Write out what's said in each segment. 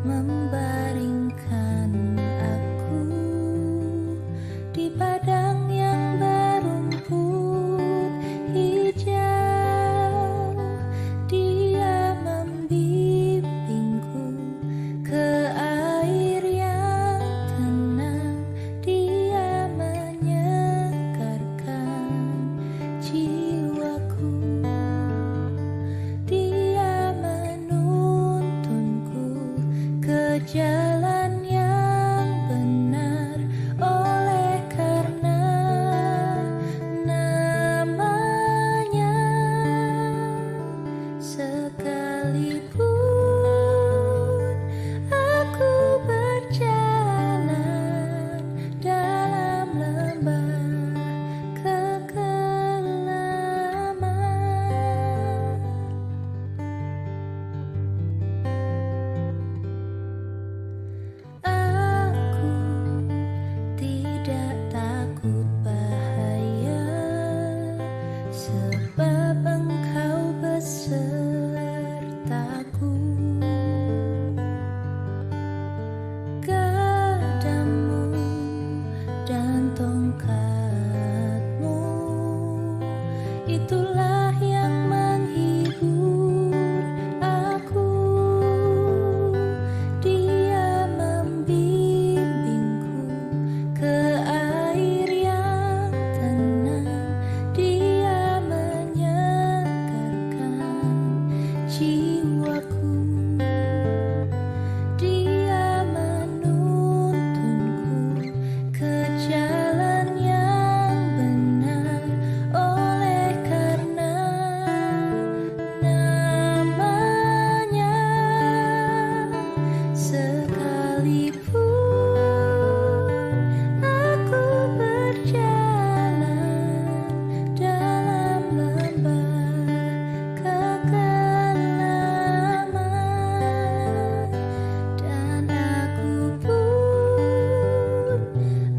membaringkan aku di padang yang berumput hijau. Dia membimbingku ke air yang tenang. Dia menyegarkan jiwaku. Dia menuntunku ke jalan yang benar, oleh karena namanya. Sekalipun aku berjalan dalam lembah kekelaman, aku tidak takut bahaya, sebab Engkau besertaku. Gadamu dan tongkatmu, itulah yang menghibur aku. Dia membimbingku ke air yang tenang. Dia menyegarkan jiwaku. Dia menuntunku ke jalan yang benar, oleh karena namanya. Sekalipun aku berjalan dalam lembah kekelaman, dan aku pun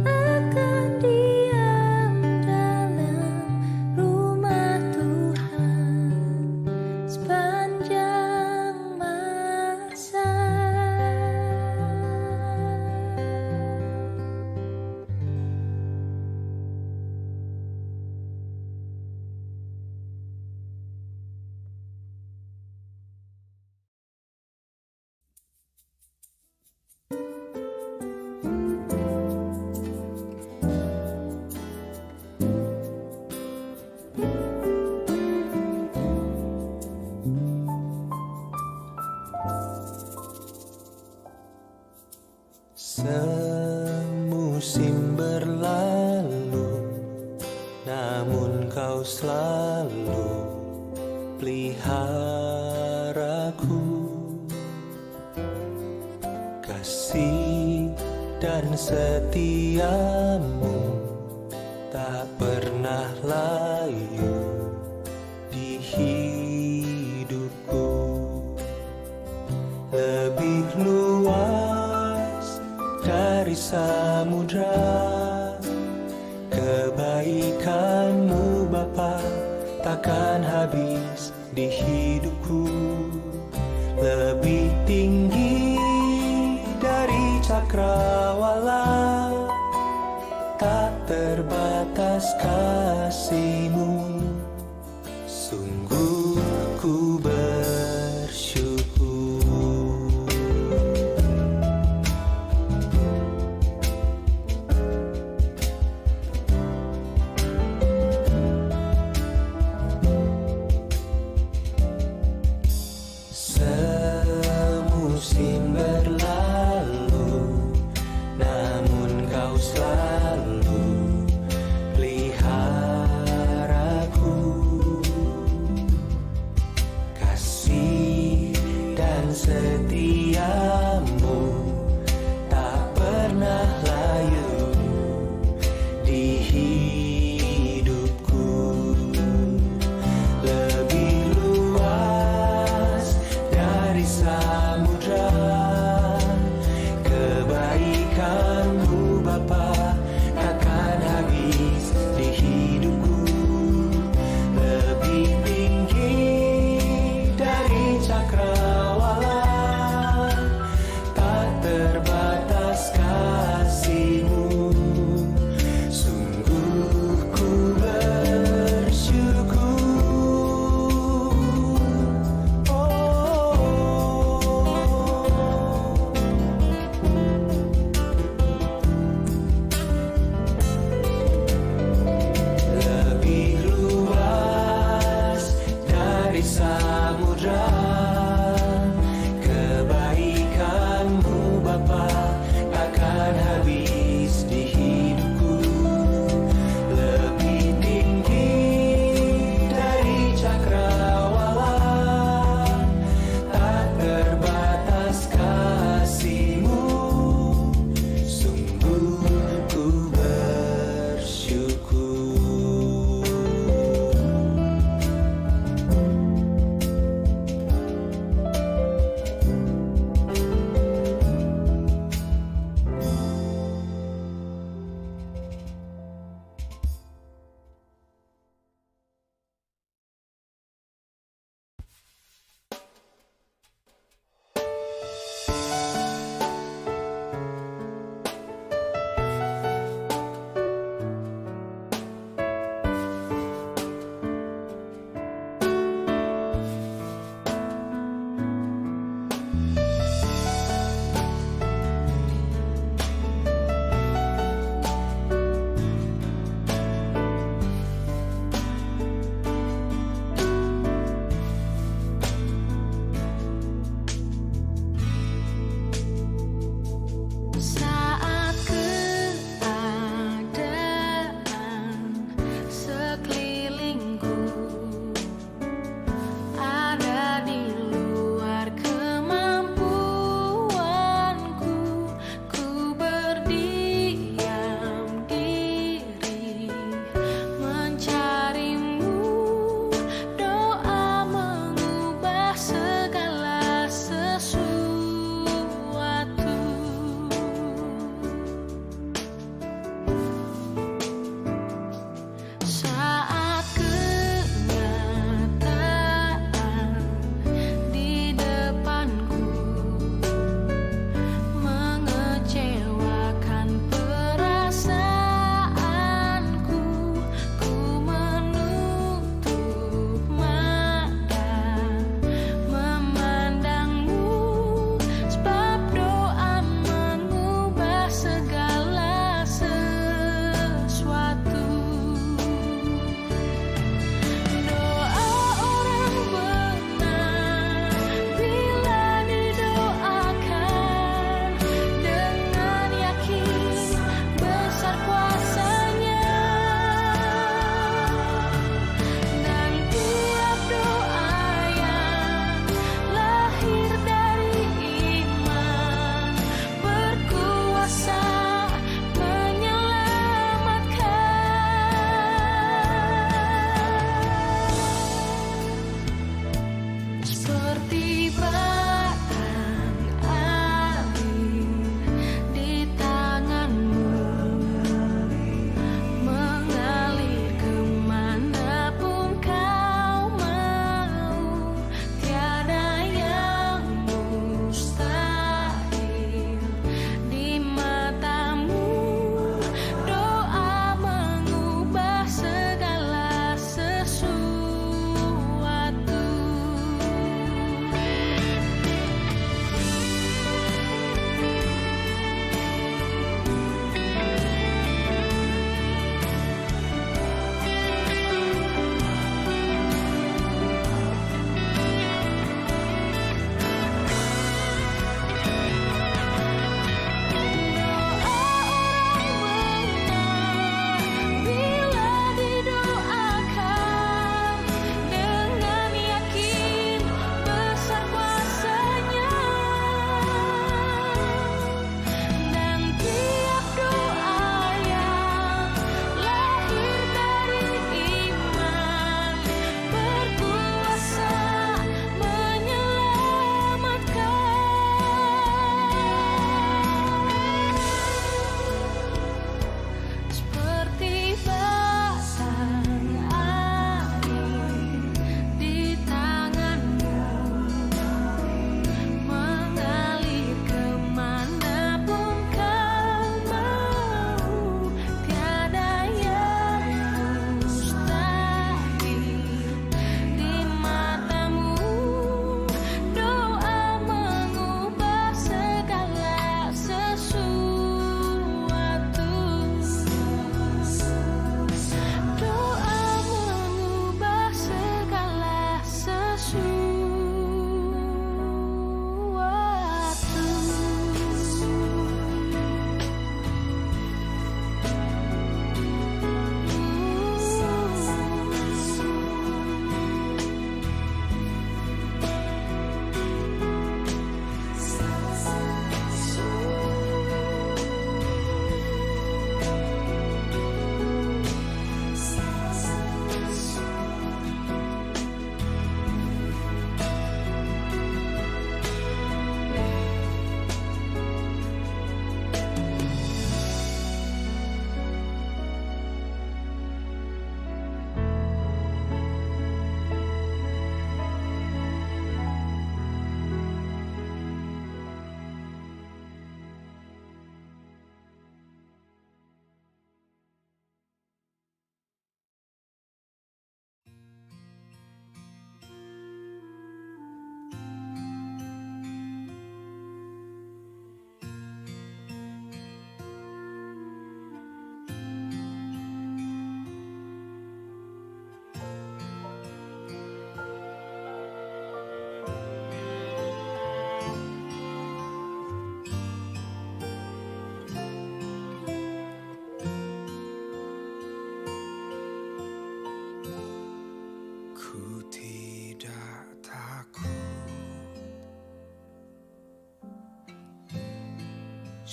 akan diam dalam rumah Tuhan sepanjang masa. Semusim berlalu, namun kau selalu peliharaku. Kasih dan setiamu tak pernah layu di hidupku. Lebih luas dari samudra, kebaikanmu Bapa takkan habis di hidupku. Lebih tinggi dari cakrawala, tak terbatas kasih-Mu. Sungguh ku bersyukur. Semusim berlalu, namun kau selalu pelihara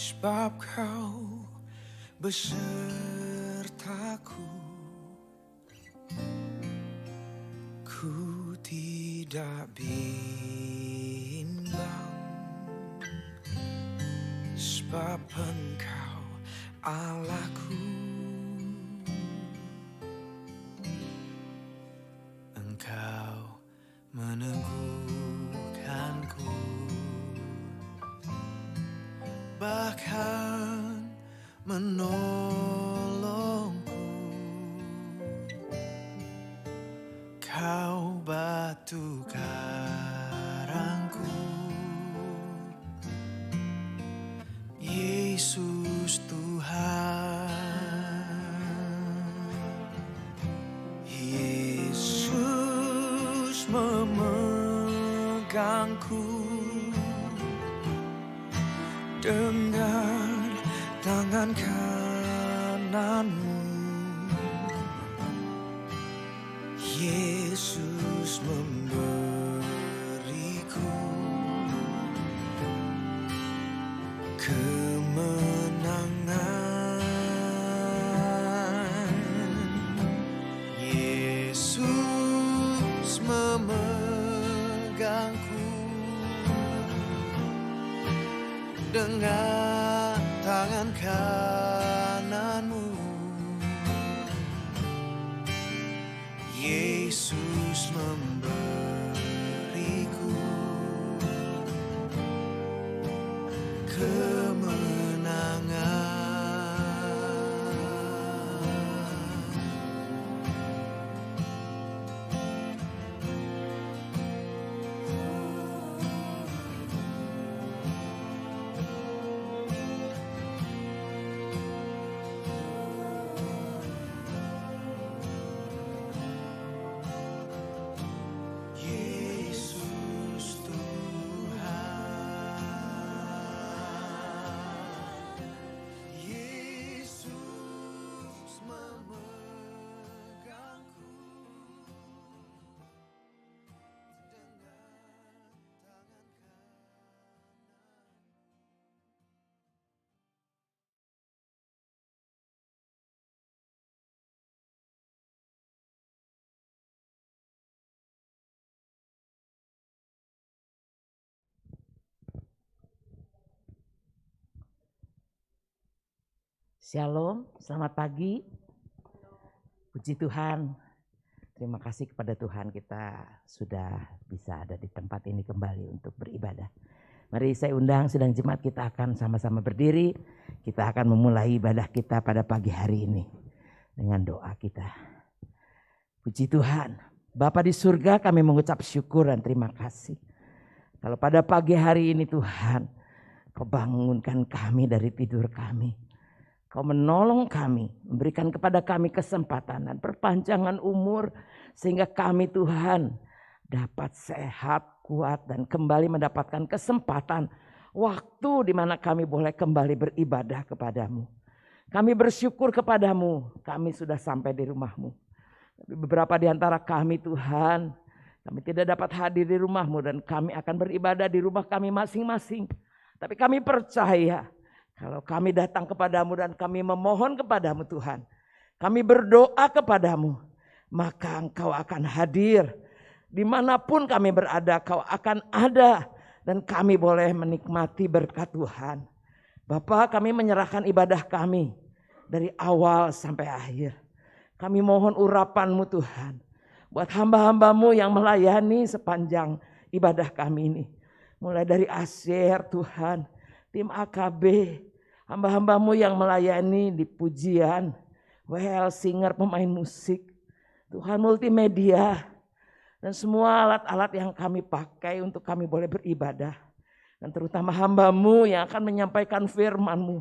sebab Kau besertaku. Ku tidak bimbang, sebab Engkau Allahku. Engkau meneguhkanku, bahkan menolongku. Kau batu karangku, Yesus Tuhan. Yesus memegangku dengan tangan kananmu. Yesus memberiku kemenangan. Yesus memegangku dengan tangan kananmu. Yesus memberiku kemenangan. Yesus Tuhan, Yesus memegangku dengan tangan kanan. Shalom, selamat pagi. Puji Tuhan. Terima kasih kepada Tuhan kita sudah bisa ada di tempat ini kembali untuk beribadah. Mari saya undang sidang jemaat, kita akan sama-sama berdiri. Kita akan memulai ibadah kita pada pagi hari ini dengan doa kita. Puji Tuhan. Bapa di surga, kami mengucap syukur dan terima kasih. Kalau pada pagi hari ini Tuhan, Kau bangunkan kami dari tidur kami. Kau menolong kami, memberikan kepada kami kesempatan dan perpanjangan umur sehingga kami Tuhan dapat sehat, kuat dan kembali mendapatkan kesempatan waktu di mana kami boleh kembali beribadah kepadamu. Kami bersyukur kepadamu, kami sudah sampai di rumahmu. Tapi beberapa di antara kami Tuhan, kami tidak dapat hadir di rumahmu dan kami akan beribadah di rumah kami masing-masing. Tapi kami percaya, kalau kami datang kepadamu dan kami memohon kepadamu Tuhan, kami berdoa kepadamu, maka Engkau akan hadir. Dimanapun kami berada, Kau akan ada dan kami boleh menikmati berkat Tuhan. Bapa, kami menyerahkan ibadah kami dari awal sampai akhir. Kami mohon urapan-Mu Tuhan, buat hamba-hamba-Mu yang melayani sepanjang ibadah kami ini. Mulai dari Asyir Tuhan, tim AKB, hamba-hamba-Mu yang melayani di pujian, WL singer, pemain musik, Tuhan multimedia, dan semua alat-alat yang kami pakai untuk kami boleh beribadah. Dan terutama hamba-Mu yang akan menyampaikan firman-Mu.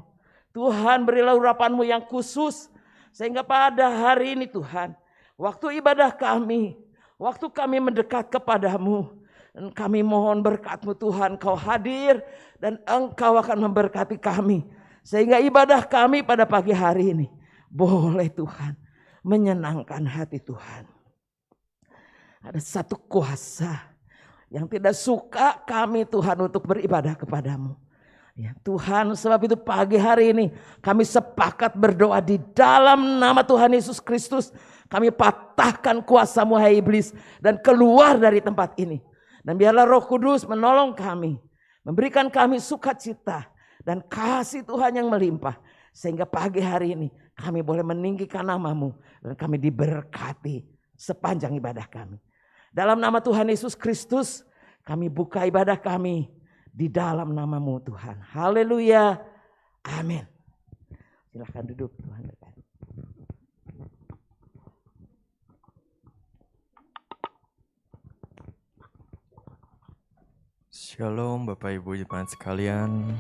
Tuhan, berilah urapan-Mu yang khusus, sehingga pada hari ini Tuhan, waktu ibadah kami, waktu kami mendekat kepadamu, dan kami mohon berkat-Mu Tuhan, Kau hadir dan Engkau akan memberkati kami. Sehingga ibadah kami pada pagi hari ini boleh Tuhan menyenangkan hati Tuhan. Ada satu kuasa yang tidak suka kami Tuhan untuk beribadah kepadamu, Ya, Tuhan, sebab itu pagi hari ini kami sepakat berdoa di dalam nama Tuhan Yesus Kristus. Kami patahkan kuasa hai iblis dan keluar dari tempat ini. Dan biarlah Roh Kudus menolong kami, memberikan kami sukacita dan kasih Tuhan yang melimpah. Sehingga pagi hari ini kami boleh meninggikan nama-Mu dan kami diberkati sepanjang ibadah kami. Dalam nama Tuhan Yesus Kristus kami buka ibadah kami di dalam nama-Mu Tuhan. Haleluya. Amin. Silahkan duduk, Tuhan berkati. Shalom Bapak Ibu jemaat sekalian.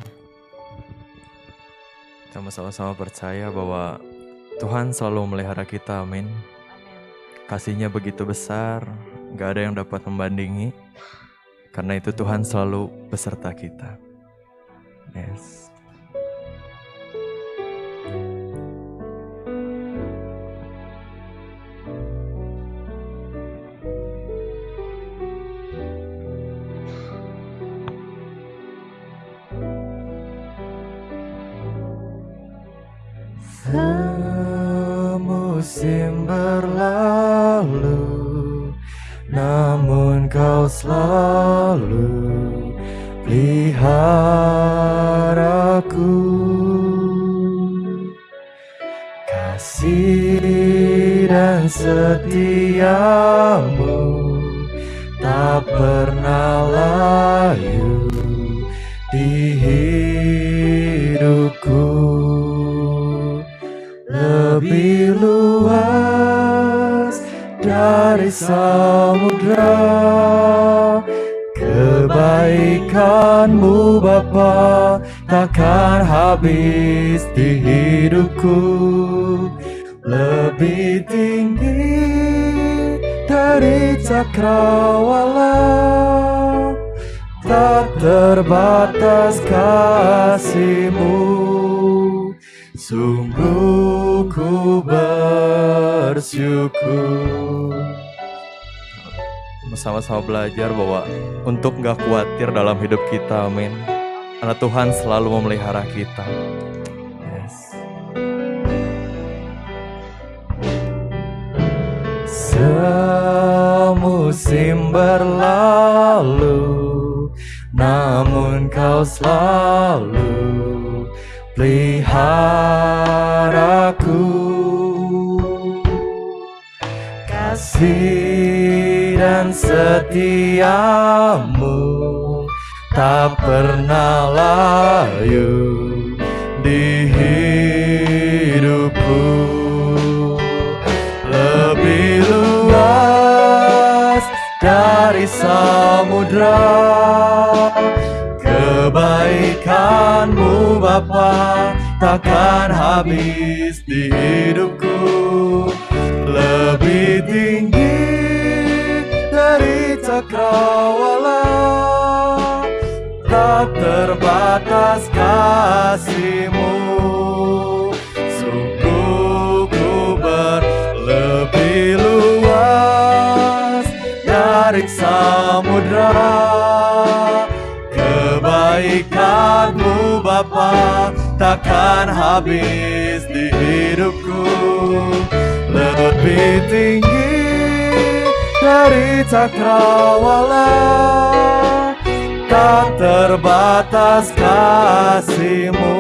Kita sama-sama percaya bahwa Tuhan selalu memelihara kita, amin. Kasih-Nya begitu besar, gak ada yang dapat membandingi. Karena itu Tuhan selalu beserta kita. Yes. Semusim berlalu, namun Kau selalu peliharaku. Kasih dan setiamu tak pernah layu di hidupku. Lebih luas dari samudra, kebaikan-Mu Bapa takkan habis di hidupku. Lebih tinggi dari cakrawala, tak terbatas kasih-Mu. Sungguh ku bersyukur. Sama-sama belajar bahwa untuk gak khawatir dalam hidup kita, amin. Karena Tuhan selalu memelihara kita. Yes. Semusim berlalu, namun Kau selalu peliharaku. Kasih dan setiamu tak pernah layu di hidupku. Lebih luas dari samudra, kebaikan-Mu Bapa takkan habis di hidupku. Lebih tinggi dari cakrawala, tak terbatas kasih-Mu. Sungguh ku lebih luas dari samudra, kebaikan-Mu Bapa takkan habis di hidupku. Lebih tinggi dari cakrawala, tak terbatas kasih-Mu.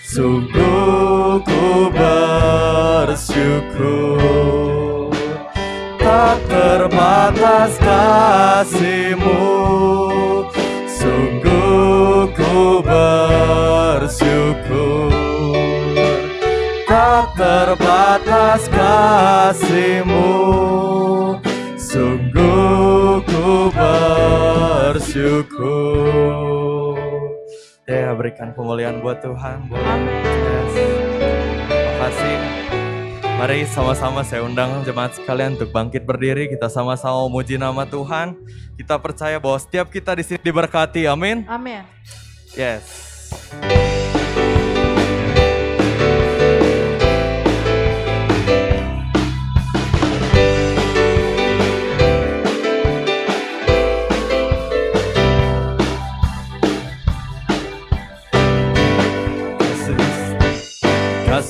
Sungguh ku bersyukur, tak terbatas kasih-Mu. Sungguh ku bersyukur, tak terbatas kasih-Mu. Sungguh ku bersyukur. Ya, berikan pemulihan buat Tuhan. Amin. Yes. Terima kasih. Mari sama-sama saya undang jemaat sekalian untuk bangkit berdiri. Kita sama-sama memuji nama Tuhan. Kita percaya bahwa setiap kita di sini diberkati. Amin. Amin. Yes.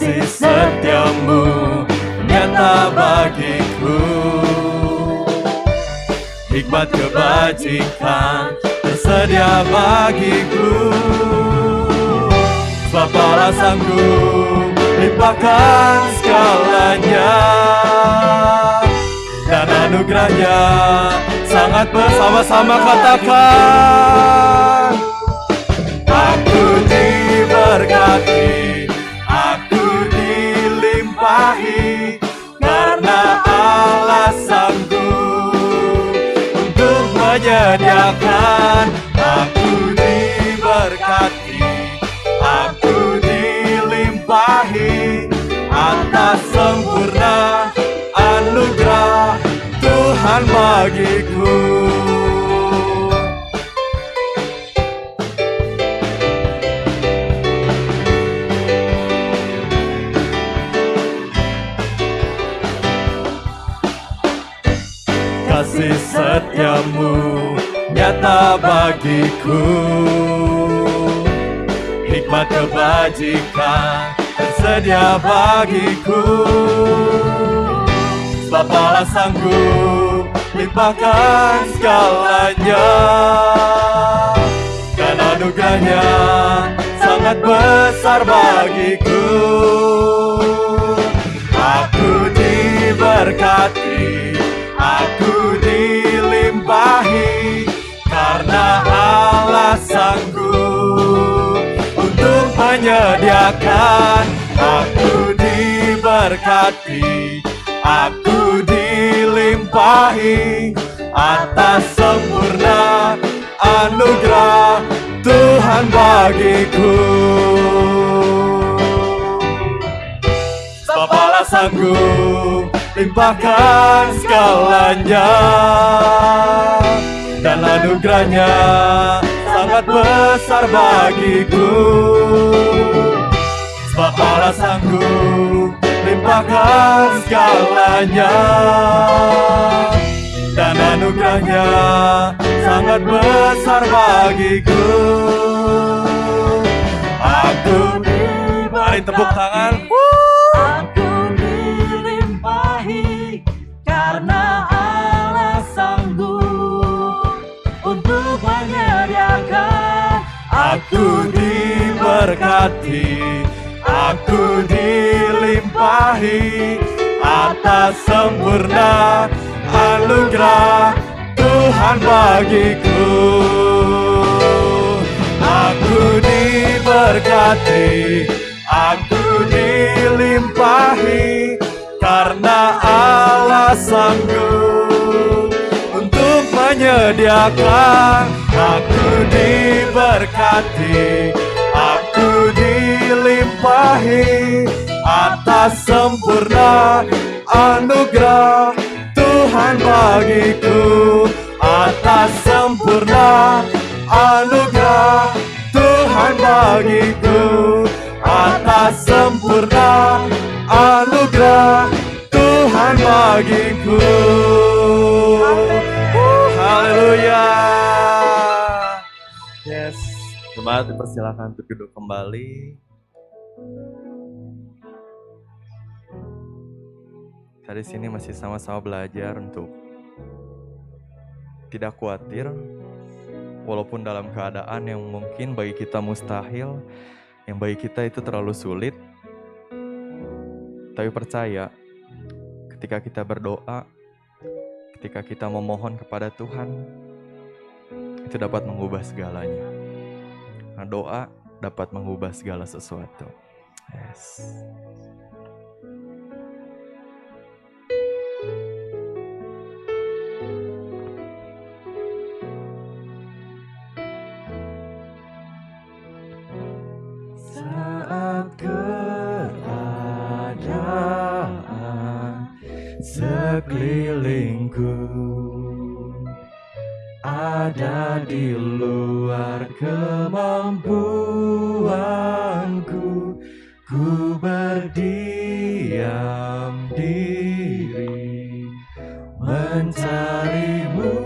kasih setiamu nyata bagiku. Hikmat kebajikan tersedia bagiku. Sebab Allah sanggup limpahkan segalanya, dan anugerahnya sangat bersama-sama katakan. Aku diberkati, aku dilimpahi, karena Allah sanggup untuk menyediakan. Aku diberkati, aku dilimpahi, atas sempurna anugerah Tuhan bagiku. Kasih setiamu nyata bagiku. Hikmat kebajikan tersedia bagiku. Sebab Allah sanggup limpahkan segalanya, dan anugerahnya sangat besar bagiku. Aku diberkati, aku dilimpahi, karena Allah sanggup untuk menyediakan. Aku diberkati, aku dilimpahi, atas sempurna anugerah Tuhan bagiku. Sebab Allah sanggup limpahkan segalanya, dan anugerahnya sangat besar bagiku. Sebab Allah sanggup limpahkan segalanya, dan anugerahnya sangat besar bagiku. Aku mari tepuk tangan. Aku dilimpahi, karena Allah sanggup untuk menyediakan. Aku diberkati, aku dilimpahi, atas sempurna anugerah Tuhan bagiku. Aku diberkati, aku dilimpahi, karena Allah sanggup untuk menyediakan. Aku diberkati, aku dilimpahi, atas sempurna anugerah Tuhan bagiku. Atas sempurna anugerah Tuhan bagiku. Atas sempurna anugerah Tuhan bagiku. Haleluya. Yes, jemaat dipersilakan untuk duduk kembali. Dari sini masih sama-sama belajar untuk tidak khawatir, walaupun dalam keadaan yang mungkin bagi kita mustahil, yang bagi kita itu terlalu sulit. Tapi percaya, ketika kita berdoa, ketika kita memohon kepada Tuhan, itu dapat mengubah segalanya. Karena doa dapat mengubah segala sesuatu. Yes. Saat keadaan sekelilingku ada di luar kemampuanku, ku berdiam diri mencarimu.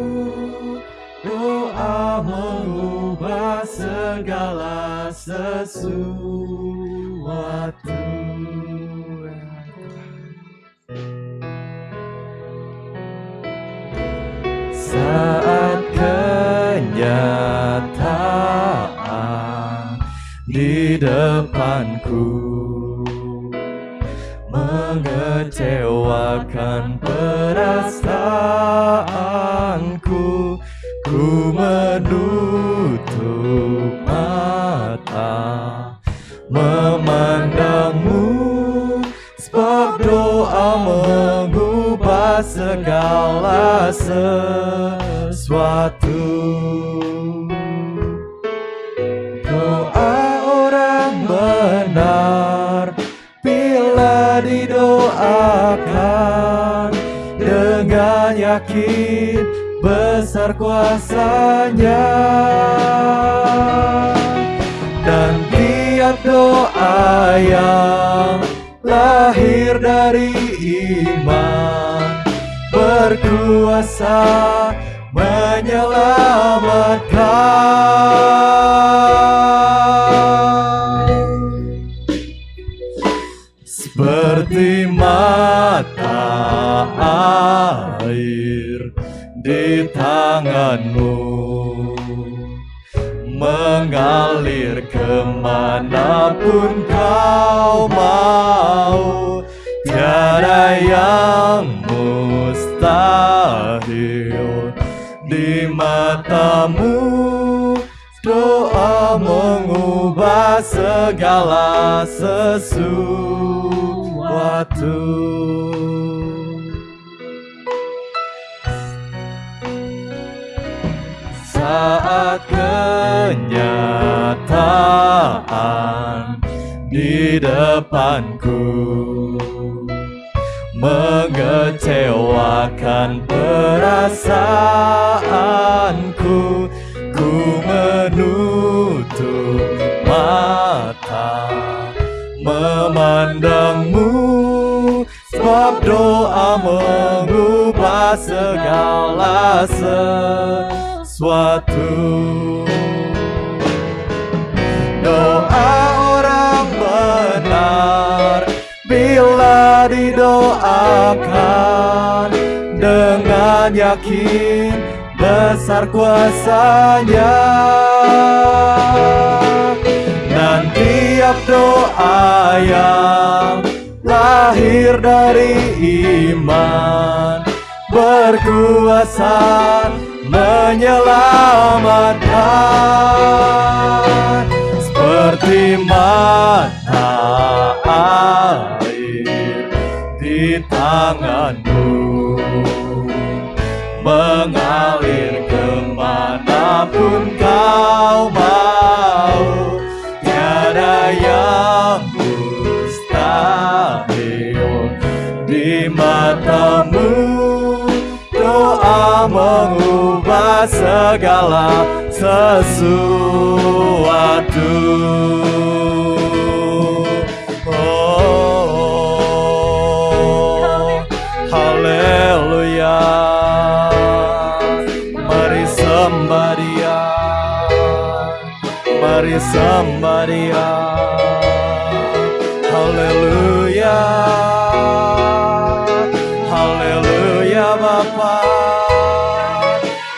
Doa mengubah segala sesuatu. saat kenyataan di depanku mengecewakan perasaanku, ku menutup mata memandangmu, sebab doa mengubah segala sesuatu. Doa orang benar bila didoakan dengan yakin besar kuasanya, dan tiap doa yang lahir dari iman berkuasa menyelamatkan. Seperti mata air di tanganmu mengalir kemanapun kau mau, tiada yang mustahil di matamu. Doa mengubah segala sesuatu. Saat kenyataan di depanku mengecewakan perasaanku, ku menutup mata memandangmu, sebab doa mengubah segala sesuatu. Doa orang benar bila didoakan dengan yakin besar kuasanya, dan tiap doa yang lahir dari iman berkuasa menyelamatkan. Seperti mata air di tanganmu mengalir kemanapun kau mau, tiada yang mustahil di matamu. Doa mengubah segala sesuatu. Oh, haleluya. Mari sembah Dia, mari sembah Dia. Haleluya, haleluya Bapa.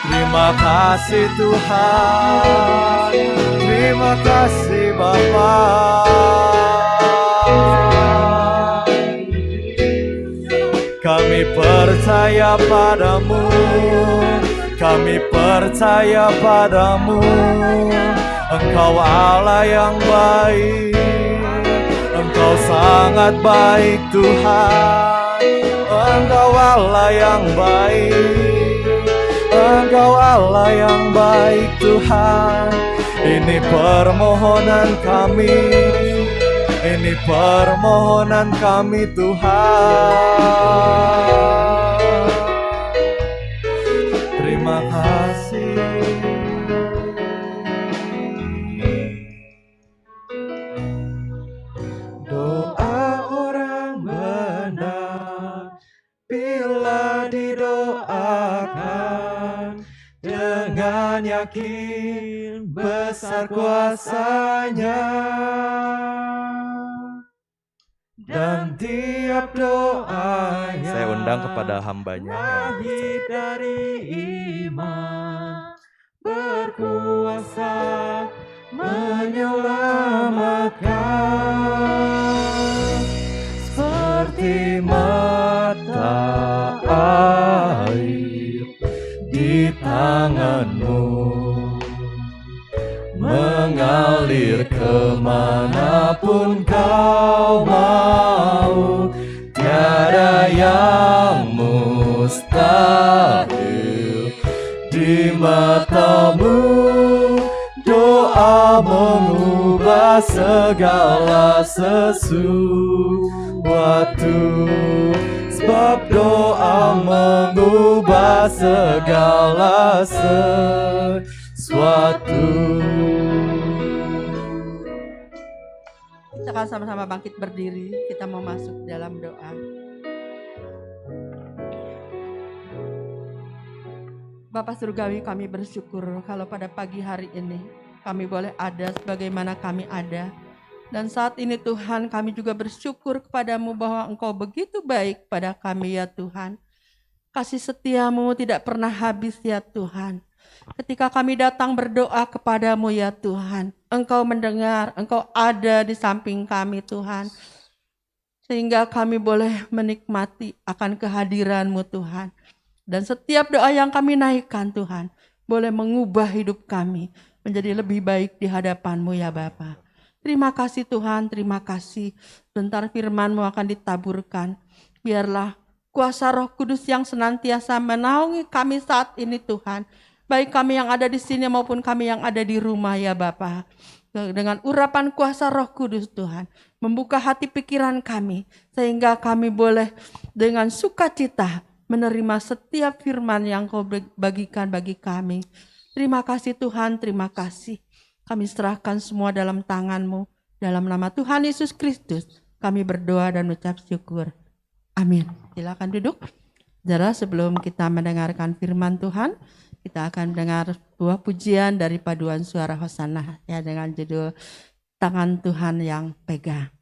Terima kasih Tuhan, terima kasih Bapa. Kami percaya padamu, kami percaya padamu. Engkau Allah yang baik, Engkau sangat baik Tuhan. Engkau Allah yang baik, Engkau Allah yang baik Tuhan. Ini permohonan kami, ini permohonan kami Tuhan. Terima kasih. Doa orang benar bila didoakan dengan yakin besar kuasanya, dan tiap doanya. Saya undang kepada hambanya yang lahir dari iman, berkuasa menyelamatkan, seperti mata air di tanganmu, mengalir kemanapun kau mau. Tiada yang mustahil di matamu. Doa mengubah segala sesuatu, sebab doa mengubah segala sesuatu. Kita akan sama-sama bangkit berdiri. Kita mau masuk dalam doa. Bapa Surgawi, kami bersyukur kalau pada pagi hari ini kami boleh ada sebagaimana kami ada. Dan saat ini Tuhan, kami juga bersyukur kepadamu bahwa Engkau begitu baik pada kami ya Tuhan. Kasih setiamu tidak pernah habis ya Tuhan. Ketika kami datang berdoa kepadamu ya Tuhan, Engkau mendengar, Engkau ada di samping kami Tuhan. Sehingga kami boleh menikmati akan kehadiran-Mu Tuhan. Dan setiap doa yang kami naikkan Tuhan, boleh mengubah hidup kami menjadi lebih baik di hadapan-Mu ya Bapa. Terima kasih Tuhan, terima kasih. Bentar firman-Mu akan ditaburkan. Biarlah kuasa Roh Kudus yang senantiasa menaungi kami saat ini Tuhan. Baik kami yang ada di sini maupun kami yang ada di rumah ya Bapa. Dengan urapan kuasa Roh Kudus Tuhan, membuka hati pikiran kami sehingga kami boleh dengan sukacita menerima setiap firman yang Kau bagikan bagi kami. Terima kasih Tuhan, terima kasih. Kami serahkan semua dalam tangan-Mu. Dalam nama Tuhan Yesus Kristus, kami berdoa dan ucap syukur. Amin. Silakan duduk. Saudara, sebelum kita mendengarkan firman Tuhan, kita akan mendengar sebuah pujian dari paduan suara Hosana ya dengan judul Tangan Tuhan yang Pegang.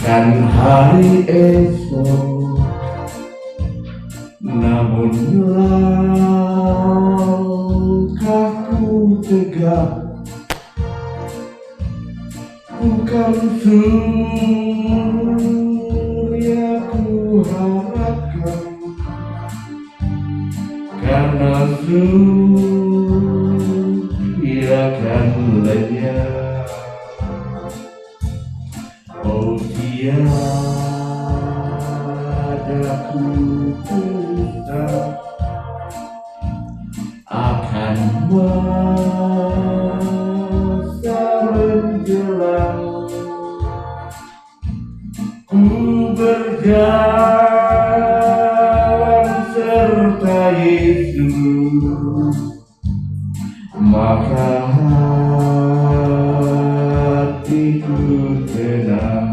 Kan hari esok, namun langkahku tegak, bukan surya ku harapkan, karena surya kan lenyap. Oh tiada ku putar akan masa menjelang, ku berjalan serta Yesus, maka hatiku tenang.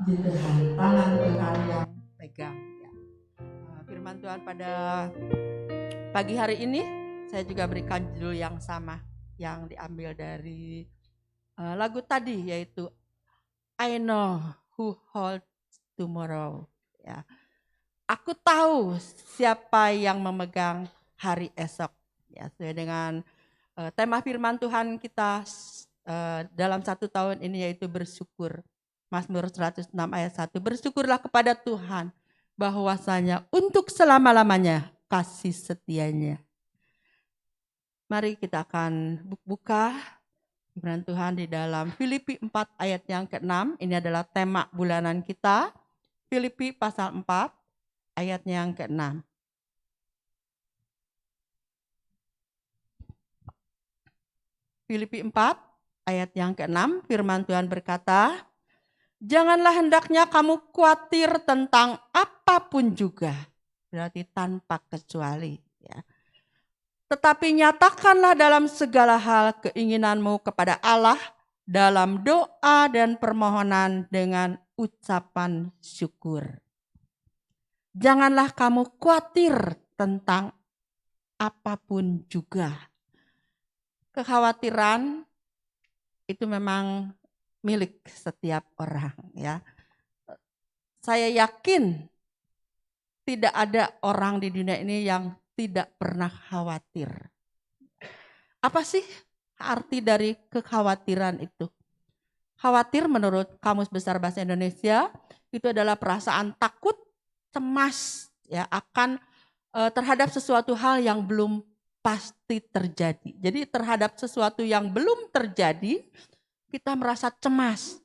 Puji Tuhan, tangan Tuhan yang pegang. Ya. Firman Tuhan pada pagi hari ini, saya juga berikan judul yang sama, yang diambil dari lagu tadi, yaitu I know who holds tomorrow. Ya. Aku tahu siapa yang memegang hari esok. Ya, sesuai dengan tema firman Tuhan kita dalam 1 tahun ini, yaitu bersyukur. Mazmur 106 ayat 1. Bersyukurlah kepada Tuhan bahwasanya untuk selama-lamanya kasih setianya. Mari kita akan buka firman Tuhan di dalam Filipi 4 ayat yang ke-6. Ini adalah tema bulanan kita. Filipi pasal 4 ayat yang ke-6. Filipi 4 ayat yang ke-6, firman Tuhan berkata, janganlah hendaknya kamu khawatir tentang apapun juga. Berarti tanpa kecuali. Ya. Tetapi nyatakanlah dalam segala hal keinginanmu kepada Allah dalam doa dan permohonan dengan ucapan syukur. Janganlah kamu khawatir tentang apapun juga. Kekhawatiran itu memang milik setiap orang, ya. Saya yakin tidak ada orang di dunia ini yang tidak pernah khawatir. Apa sih arti dari kekhawatiran itu? Khawatir menurut Kamus Besar Bahasa Indonesia itu adalah perasaan takut, cemas, ya, akan terhadap sesuatu hal yang belum pasti terjadi. Jadi terhadap sesuatu yang belum terjadi, kita merasa cemas.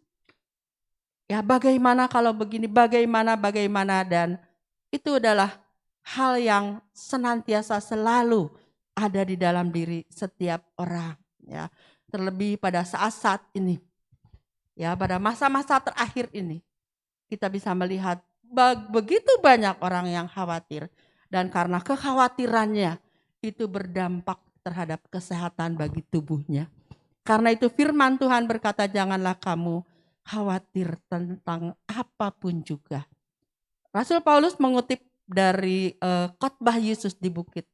Ya, bagaimana kalau begini, bagaimana, dan itu adalah hal yang senantiasa selalu ada di dalam diri setiap orang. Ya, terlebih pada saat-saat ini. Ya, pada masa-masa terakhir ini, kita bisa melihat begitu banyak orang yang khawatir. Dan karena kekhawatirannya, itu berdampak terhadap kesehatan bagi tubuhnya. Karena itu firman Tuhan berkata, janganlah kamu khawatir tentang apapun juga. Rasul Paulus mengutip dari khotbah Yesus di bukit,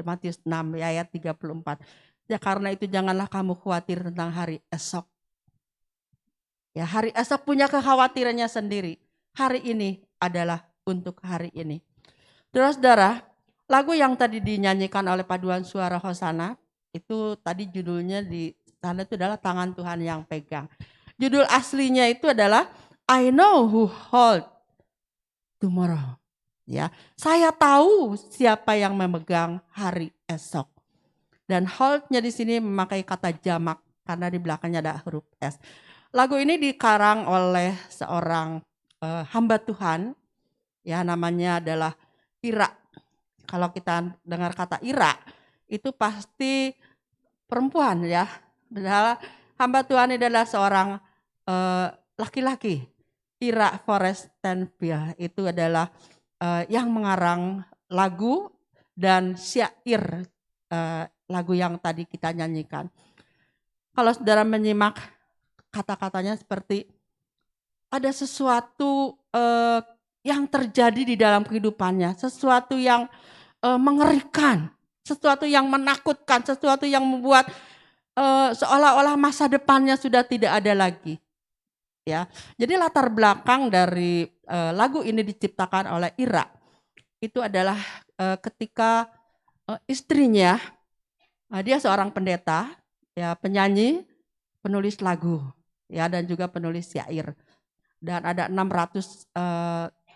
Matius 6 ayat 34. Ya, karena itu janganlah kamu khawatir tentang hari esok. Ya, hari esok punya kekhawatirannya sendiri. Hari ini adalah untuk hari ini. Saudara-saudara, lagu yang tadi dinyanyikan oleh paduan suara Hosana, itu tadi judulnya di sana itu adalah tangan Tuhan yang pegang. Judul aslinya itu adalah I know who hold tomorrow. Ya, saya tahu siapa yang memegang hari esok. Dan holdnya di sini memakai kata jamak karena di belakangnya ada huruf S. Lagu ini dikarang oleh seorang hamba Tuhan, ya, namanya adalah Ira. Kalau kita dengar kata Ira, itu pasti perempuan, ya. Padahal hamba Tuhan ini adalah seorang laki-laki. Ira Forestenville itu adalah yang mengarang lagu dan syair lagu yang tadi kita nyanyikan. Kalau saudara menyimak kata-katanya seperti ada sesuatu yang terjadi di dalam kehidupannya, sesuatu yang mengerikan, sesuatu yang menakutkan, sesuatu yang membuat seolah-olah masa depannya sudah tidak ada lagi. Ya, jadi latar belakang dari lagu ini diciptakan oleh Ira itu adalah ketika istrinya, dia seorang pendeta, ya, penyanyi, penulis lagu, ya, dan juga penulis syair. Dan ada 600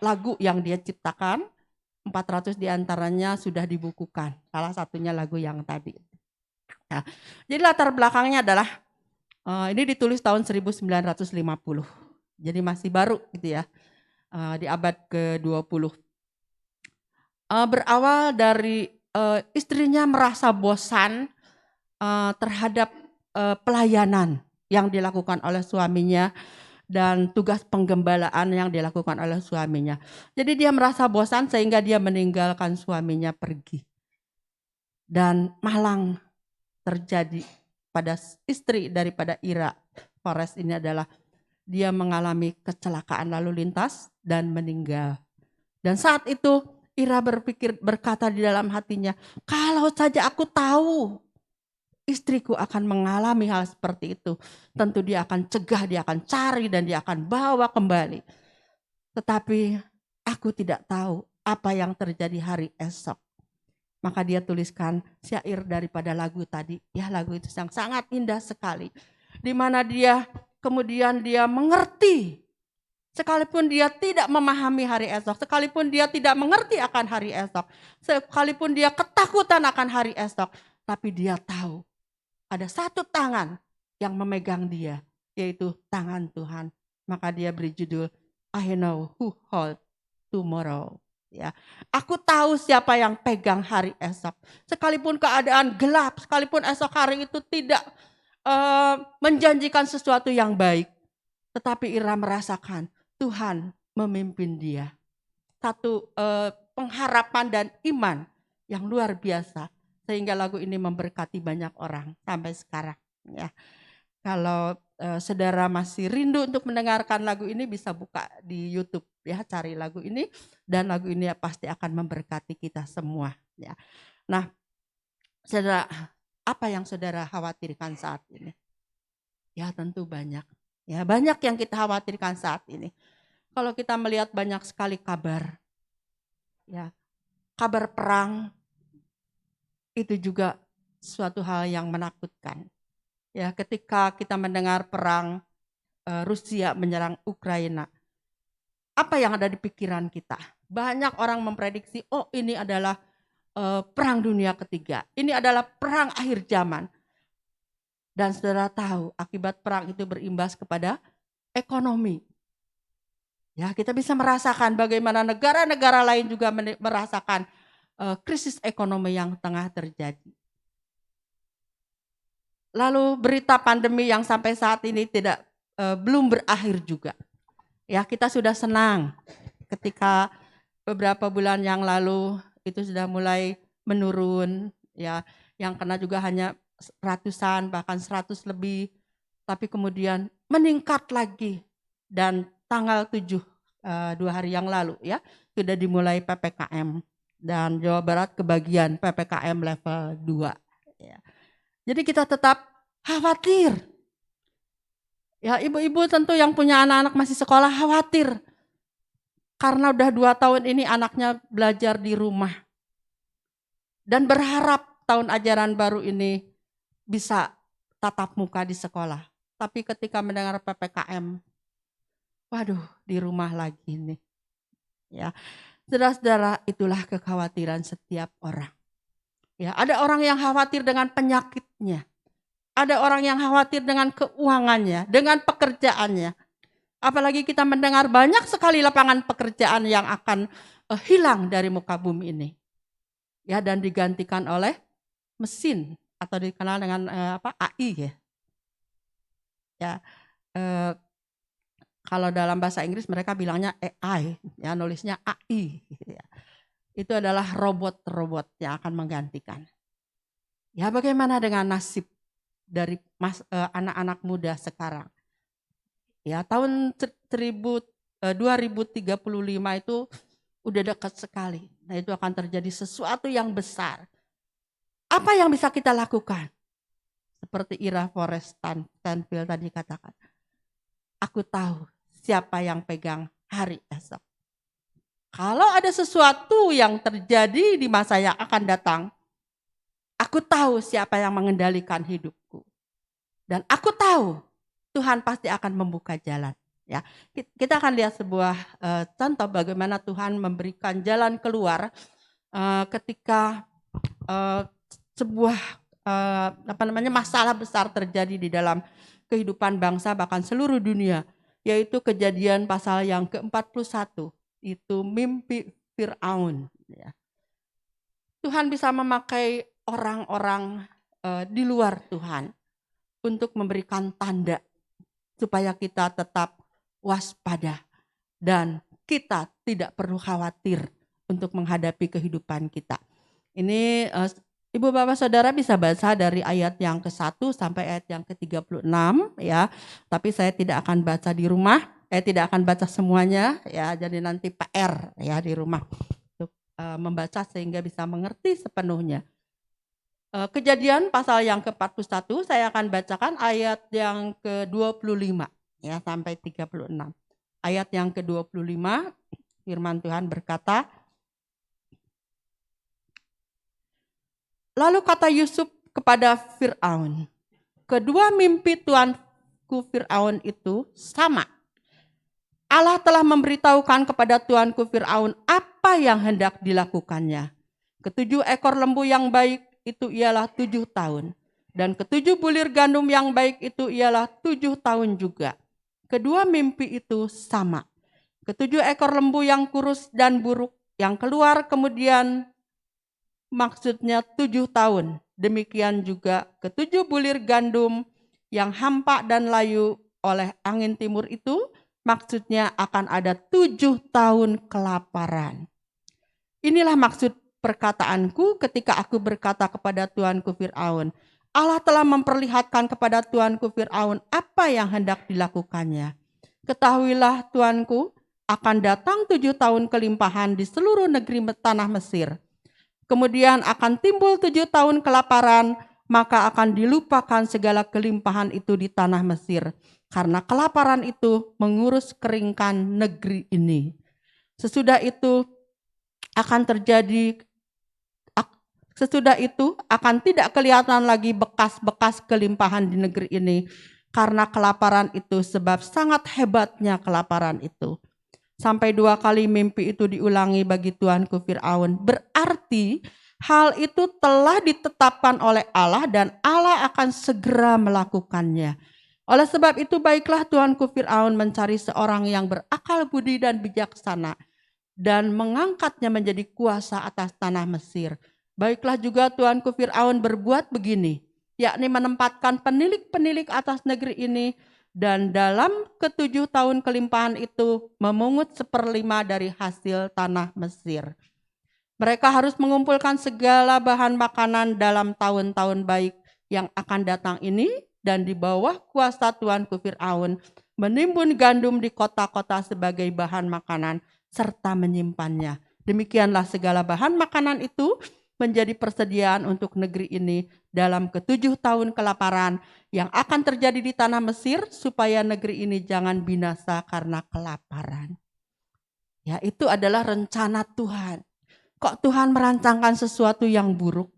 lagu yang dia ciptakan, 400 diantaranya sudah dibukukan. Salah satunya lagu yang tadi. Nah, jadi latar belakangnya adalah ini ditulis tahun 1950. Jadi masih baru gitu ya. Di abad ke-20. Berawal dari istrinya merasa bosan terhadap pelayanan yang dilakukan oleh suaminya dan tugas penggembalaan yang dilakukan oleh suaminya. Jadi dia merasa bosan sehingga dia meninggalkan suaminya pergi. Dan malang terjadi pada istri daripada Ira Forrest ini adalah dia mengalami kecelakaan lalu lintas dan meninggal. Dan saat itu Ira berkata di dalam hatinya, kalau saja aku tahu istriku akan mengalami hal seperti itu, tentu dia akan cegah, dia akan cari dan dia akan bawa kembali. Tetapi aku tidak tahu apa yang terjadi hari esok. Maka dia tuliskan syair daripada lagu tadi. Ya, lagu itu sangat indah sekali. Di mana dia kemudian dia mengerti. Sekalipun dia tidak memahami hari esok, sekalipun dia tidak mengerti akan hari esok, sekalipun dia ketakutan akan hari esok, tapi dia tahu ada satu tangan yang memegang dia, yaitu tangan Tuhan. Maka dia beri judul I know who hold tomorrow. Ya, aku tahu siapa yang pegang hari esok. Sekalipun keadaan gelap, sekalipun esok hari itu tidak menjanjikan sesuatu yang baik, tetapi Ira merasakan Tuhan memimpin dia. Satu pengharapan dan iman yang luar biasa, sehingga lagu ini memberkati banyak orang sampai sekarang. Ya, kalau saudara masih rindu untuk mendengarkan lagu ini, bisa buka di YouTube ya, cari lagu ini, dan lagu ini pasti akan memberkati kita semua. Ya, nah, saudara, apa yang saudara khawatirkan saat ini? Ya, tentu banyak. Ya, banyak yang kita khawatirkan saat ini. Kalau kita melihat banyak sekali kabar, ya, kabar perang itu juga suatu hal yang menakutkan. Ya, ketika kita mendengar perang Rusia menyerang Ukraina, apa yang ada di pikiran kita? Banyak orang memprediksi, oh ini adalah perang dunia ketiga, ini adalah perang akhir zaman. Dan saudara tahu akibat perang itu berimbas kepada ekonomi. Ya, kita bisa merasakan bagaimana negara-negara lain juga merasakan krisis ekonomi yang tengah terjadi. Lalu berita pandemi yang sampai saat ini belum berakhir juga. Ya, kita sudah senang ketika beberapa bulan yang lalu itu sudah mulai menurun. Ya, yang kena juga hanya ratusan bahkan 100 lebih, tapi kemudian meningkat lagi. Dan tanggal 7 2 hari yang lalu ya sudah dimulai PPKM, dan Jawa Barat kebagian PPKM level 2 ya. Jadi kita tetap khawatir. Ya, ibu-ibu tentu yang punya anak-anak masih sekolah khawatir. Karena udah 2 tahun ini anaknya belajar di rumah. Dan berharap tahun ajaran baru ini bisa tatap muka di sekolah. Tapi ketika mendengar PPKM, waduh, di rumah lagi nih. Ya, saudara-saudara, itulah kekhawatiran setiap orang. Ya, ada orang yang khawatir dengan penyakitnya. Ada orang yang khawatir dengan keuangannya, dengan pekerjaannya. Apalagi kita mendengar banyak sekali lapangan pekerjaan yang akan hilang dari muka bumi ini. Ya, dan digantikan oleh mesin atau dikenal dengan AI ya. Ya, kalau dalam bahasa Inggris mereka bilangnya AI, ya, nulisnya AI. Ya. Itu adalah robot-robot yang akan menggantikan. Ya, bagaimana dengan nasib dari anak-anak muda sekarang? Ya, tahun 2035 itu udah dekat sekali. Nah, itu akan terjadi sesuatu yang besar. Apa yang bisa kita lakukan? Seperti Ira Forrest Stanfield tadi katakan. Aku tahu siapa yang pegang hari esok. Kalau ada sesuatu yang terjadi di masa yang akan datang, aku tahu siapa yang mengendalikan hidupku. Dan aku tahu Tuhan pasti akan membuka jalan. Ya, kita akan lihat sebuah contoh bagaimana Tuhan memberikan jalan keluar ketika sebuah masalah besar terjadi di dalam kehidupan bangsa bahkan seluruh dunia, yaitu Kejadian pasal yang ke-41, itu mimpi Fir'aun. Ya. Tuhan bisa memakai orang-orang di luar Tuhan untuk memberikan tanda supaya kita tetap waspada dan kita tidak perlu khawatir untuk menghadapi kehidupan kita. Ini Ibu Bapak Saudara bisa baca dari ayat yang ke-1 sampai ayat yang ke-36 ya. Tapi saya tidak akan baca di rumah, tidak akan baca semuanya ya. Jadi nanti PR ya di rumah untuk membaca sehingga bisa mengerti sepenuhnya. Kejadian pasal yang ke-41 saya akan bacakan ayat yang ke-25 ya sampai 36. Ayat yang ke-25 firman Tuhan berkata, lalu kata Yusuf kepada Fir'aun, kedua mimpi tuanku Fir'aun itu sama. Allah telah memberitahukan kepada tuanku Fir'aun apa yang hendak dilakukannya. Ketujuh ekor lembu yang baik itu ialah 7 tahun. Dan ketujuh bulir gandum yang baik itu ialah 7 tahun juga. Kedua mimpi itu sama. Ketujuh ekor lembu yang kurus dan buruk yang keluar kemudian maksudnya 7 tahun. Demikian juga ketujuh bulir gandum yang hampa dan layu oleh angin timur itu maksudnya akan ada 7 tahun kelaparan. Inilah maksud perkataanku ketika aku berkata kepada tuanku Fir'aun, Allah telah memperlihatkan kepada tuanku Fir'aun apa yang hendak dilakukannya. Ketahuilah tuanku, akan datang 7 tahun kelimpahan di seluruh negeri tanah Mesir. Kemudian akan timbul 7 tahun kelaparan, maka akan dilupakan segala kelimpahan itu di tanah Mesir. Karena kelaparan itu mengurus keringkan negeri ini. Sesudah itu akan tidak kelihatan lagi bekas-bekas kelimpahan di negeri ini. Karena kelaparan itu sebab sangat hebatnya kelaparan itu. Sampai 2 kali mimpi itu diulangi bagi tuanku Fir'aun. Berarti hal itu telah ditetapkan oleh Allah dan Allah akan segera melakukannya. Oleh sebab itu baiklah tuanku Fir'aun mencari seorang yang berakal budi dan bijaksana dan mengangkatnya menjadi kuasa atas tanah Mesir. Baiklah juga tuanku Fir'aun berbuat begini, yakni menempatkan penilik-penilik atas negeri ini dan dalam ke-7 tahun kelimpahan itu memungut 1/5 dari hasil tanah Mesir. Mereka harus mengumpulkan segala bahan makanan dalam tahun-tahun baik yang akan datang ini dan di bawah kuasa tuanku Fir'aun menimbun gandum di kota-kota sebagai bahan makanan serta menyimpannya. Demikianlah segala bahan makanan itu menjadi persediaan untuk negeri ini dalam ke-7 tahun kelaparan yang akan terjadi di tanah Mesir supaya negeri ini jangan binasa karena kelaparan. Ya, itu adalah rencana Tuhan. Kok Tuhan merancangkan sesuatu yang buruk?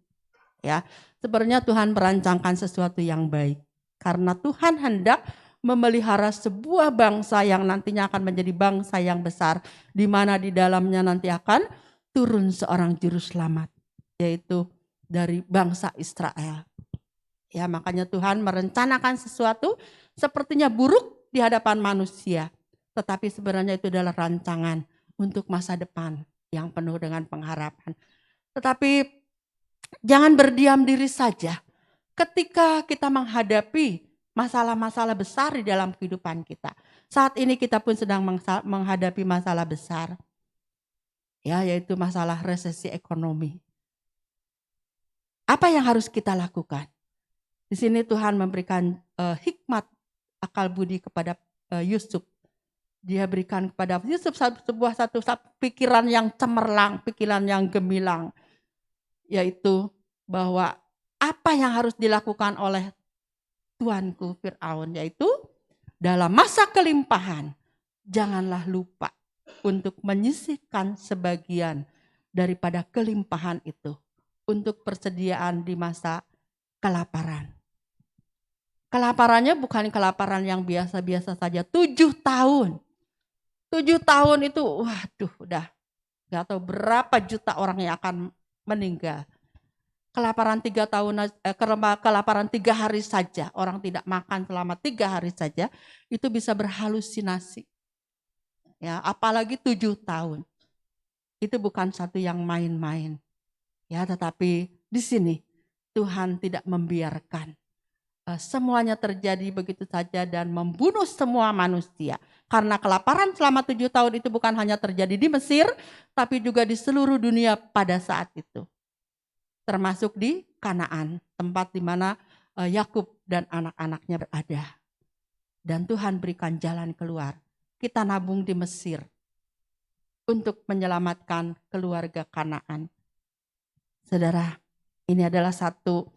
Ya, sebenarnya Tuhan merancangkan sesuatu yang baik. Karena Tuhan hendak memelihara sebuah bangsa yang nantinya akan menjadi bangsa yang besar, di mana di dalamnya nanti akan turun seorang juru selamat, yaitu dari bangsa Israel. Ya, makanya Tuhan merencanakan sesuatu sepertinya buruk di hadapan manusia, tetapi sebenarnya itu adalah rancangan untuk masa depan yang penuh dengan pengharapan. Tetapi jangan berdiam diri saja. Ketika kita menghadapi masalah-masalah besar di dalam kehidupan kita. Saat ini kita pun sedang menghadapi masalah besar. Ya, yaitu masalah resesi ekonomi. Apa yang harus kita lakukan? Di sini Tuhan memberikan hikmat akal budi kepada Yusuf. Dia berikan kepada Yusuf sebuah pikiran yang cemerlang, pikiran yang gemilang. Yaitu bahwa apa yang harus dilakukan oleh tuanku Fir'aun, yaitu dalam masa kelimpahan, janganlah lupa untuk menyisihkan sebagian daripada kelimpahan itu untuk persediaan di masa kelaparan. Kelaparannya bukan kelaparan yang biasa-biasa saja, 7 tahun. 7 tahun itu, waduh, udah gak tahu berapa juta orang yang akan meninggal. Kelaparan 3 tahun, kelaparan 3 hari saja, orang tidak makan selama 3 hari saja, itu bisa berhalusinasi. Ya, apalagi 7 tahun. Itu bukan satu yang main-main. Ya, tetapi di sini Tuhan tidak membiarkan semuanya terjadi begitu saja dan membunuh semua manusia. Karena kelaparan selama 7 tahun itu bukan hanya terjadi di Mesir, tapi juga di seluruh dunia pada saat itu. termasuk di Kanaan, tempat di mana Yakub dan anak-anaknya berada. Dan Tuhan berikan jalan keluar. Kita nabung di Mesir untuk menyelamatkan keluarga Kanaan. Saudara, ini adalah satu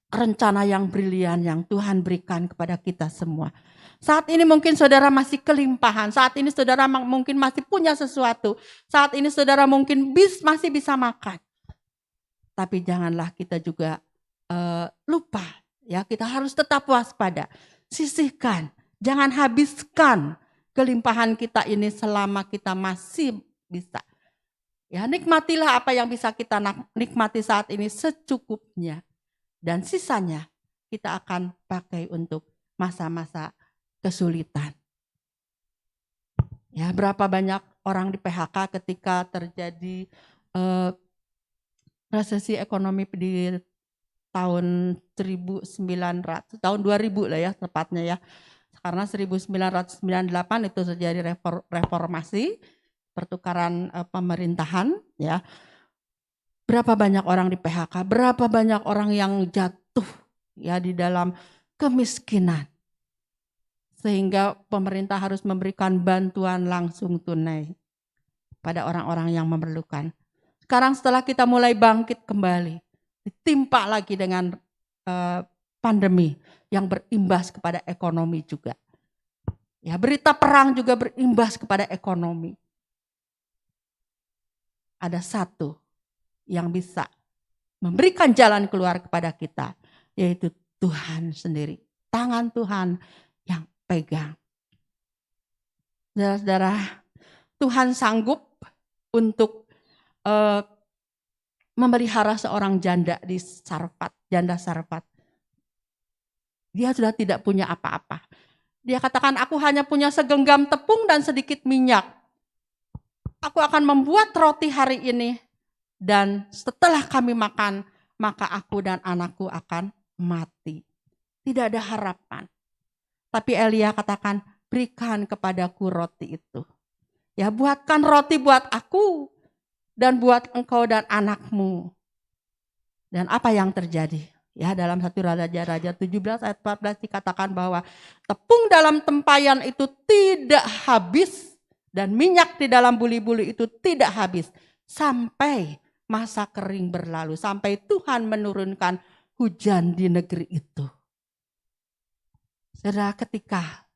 rencana yang brilian yang Tuhan berikan kepada kita semua. Saat ini mungkin saudara masih kelimpahan, saat ini saudara mungkin masih punya sesuatu, saat ini saudara mungkin masih bisa makan. Tapi janganlah kita juga lupa, ya, kita harus tetap waspada. Sisihkan, jangan habiskan kelimpahan kita ini selama kita masih bisa. Ya, nikmatilah apa yang bisa kita nikmati saat ini secukupnya. Dan sisanya kita akan pakai untuk masa-masa kesulitan. Ya, berapa banyak orang di PHK ketika terjadi resesi ekonomi di tahun 1900, tahun 2000 lah ya tepatnya ya. Karena 1998 itu terjadi reformasi, pertukaran pemerintahan ya. Berapa banyak orang di PHK, berapa banyak orang yang jatuh ya di dalam kemiskinan. Sehingga pemerintah harus memberikan bantuan langsung tunai pada orang-orang yang memerlukan. Sekarang setelah kita mulai bangkit kembali, ditimpa lagi dengan pandemi yang berimbas kepada ekonomi juga. Ya, berita perang juga berimbas kepada ekonomi. Ada satu yang bisa memberikan jalan keluar kepada kita, yaitu Tuhan sendiri. Tangan Tuhan yang pegang. Saudara-saudara, Tuhan sanggup untuk memelihara seorang janda di Sarfat, janda Sarfat. Dia sudah tidak punya apa-apa. Dia katakan, aku hanya punya segenggam tepung dan sedikit minyak. Aku akan membuat roti hari ini. Dan setelah kami makan, maka aku dan anakku akan mati. Tidak ada harapan. Tapi Elia katakan, berikan kepadaku roti itu. Ya, buatkan roti buat aku dan buat engkau dan anakmu. Dan apa yang terjadi? Ya, dalam 1 Raja-Raja 17 ayat 14 dikatakan bahwa tepung dalam tempayan itu tidak habis dan minyak di dalam buli-buli itu tidak habis sampai masa kering berlalu, sampai Tuhan menurunkan hujan di negeri itu. Saudara, ketika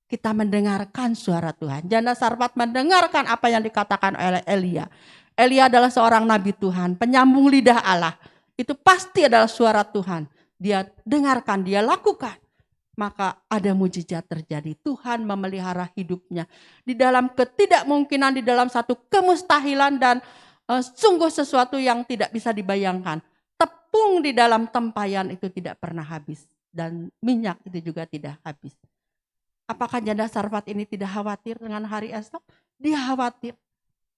kita mendengarkan suara Tuhan, janda Sarfat mendengarkan apa yang dikatakan oleh Elia. Elia adalah seorang nabi Tuhan, penyambung lidah Allah. Itu pasti adalah suara Tuhan. Dia dengarkan, dia lakukan. Maka ada mujizat terjadi. Tuhan memelihara hidupnya. Di dalam ketidakmungkinan, di dalam satu kemustahilan dan sungguh sesuatu yang tidak bisa dibayangkan. Tepung di dalam tempayan itu tidak pernah habis. Dan minyak itu juga tidak habis. Apakah janda Sarfat ini tidak khawatir dengan hari esok? Dia khawatir.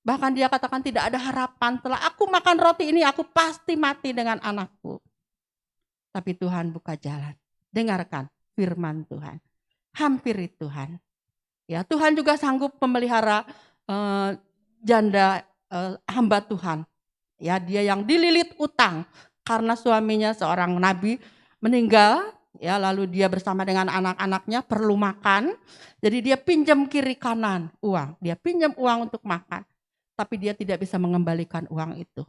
Bahkan dia katakan tidak ada harapan. Setelah aku makan roti ini aku pasti mati dengan anakku. Tapi Tuhan buka jalan. Dengarkan firman Tuhan. Hampiri Tuhan. Ya, Tuhan juga sanggup memelihara janda hamba Tuhan. Ya, dia yang dililit utang karena suaminya seorang nabi meninggal. Ya, lalu dia bersama dengan anak-anaknya perlu makan. Jadi dia pinjam kiri kanan uang. Dia pinjam uang untuk makan. Tapi dia tidak bisa mengembalikan uang itu.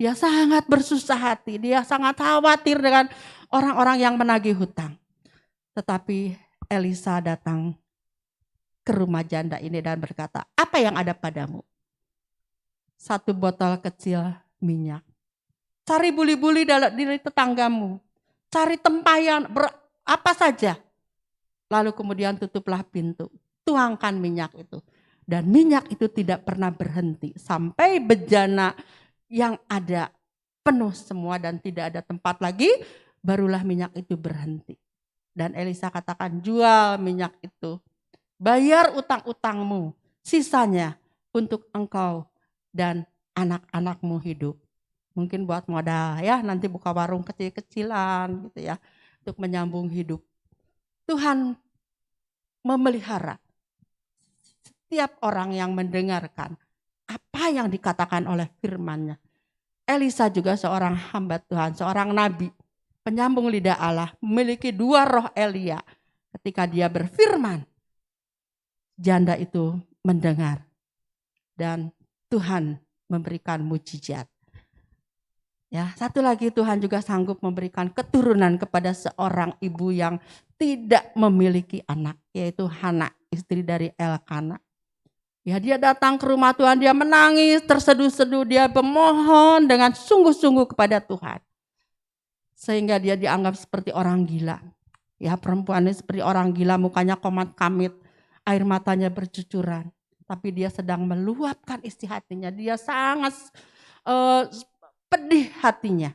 Dia sangat bersusah hati. Dia sangat khawatir dengan orang-orang yang menagih hutang. Tetapi Elisa datang ke rumah janda ini dan berkata, apa yang ada padamu? 1 botol kecil minyak. Cari buli-buli di tetanggamu. Cari tempayan, apa saja. Lalu kemudian tutuplah pintu. Tuangkan minyak itu. Dan minyak itu tidak pernah berhenti. Sampai bejana yang ada penuh semua dan tidak ada tempat lagi. Barulah minyak itu berhenti. Dan Elisa katakan, jual minyak itu. Bayar utang-utangmu. Sisanya untuk engkau dan anak-anakmu hidup. Mungkin buat modal ya, nanti buka warung kecil-kecilan gitu ya. Untuk menyambung hidup. Tuhan memelihara setiap orang yang mendengarkan apa yang dikatakan oleh firman-Nya. Elisa juga seorang hamba Tuhan, seorang nabi, penyambung lidah Allah, memiliki 2 roh Elia. Ketika dia berfirman, janda itu mendengar dan Tuhan memberikan mujizat. Ya, satu lagi Tuhan juga sanggup memberikan keturunan kepada seorang ibu yang tidak memiliki anak, yaitu Hana, istri dari Elkana. Ya, dia datang ke rumah Tuhan, dia menangis, terseduh-seduh, dia memohon dengan sungguh-sungguh kepada Tuhan. Sehingga dia dianggap seperti orang gila. Ya, perempuan ini seperti orang gila, mukanya komat-kamit, air matanya bercucuran. Tapi dia sedang meluapkan isi hatinya, dia sangat pedih hatinya.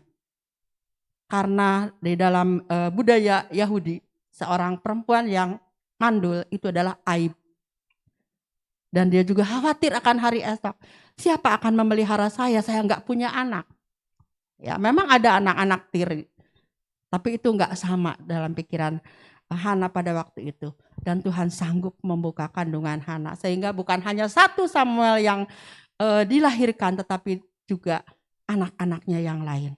Karena di dalam budaya Yahudi, seorang perempuan yang mandul itu adalah aib. Dan dia juga khawatir akan hari esok. Siapa akan memelihara saya nggak punya anak. Ya, memang ada anak-anak tiri. Tapi itu nggak sama dalam pikiran Hana pada waktu itu. Dan Tuhan sanggup membuka kandungan Hana. Sehingga bukan hanya 1 Samuel yang dilahirkan, tetapi juga anak-anaknya yang lain.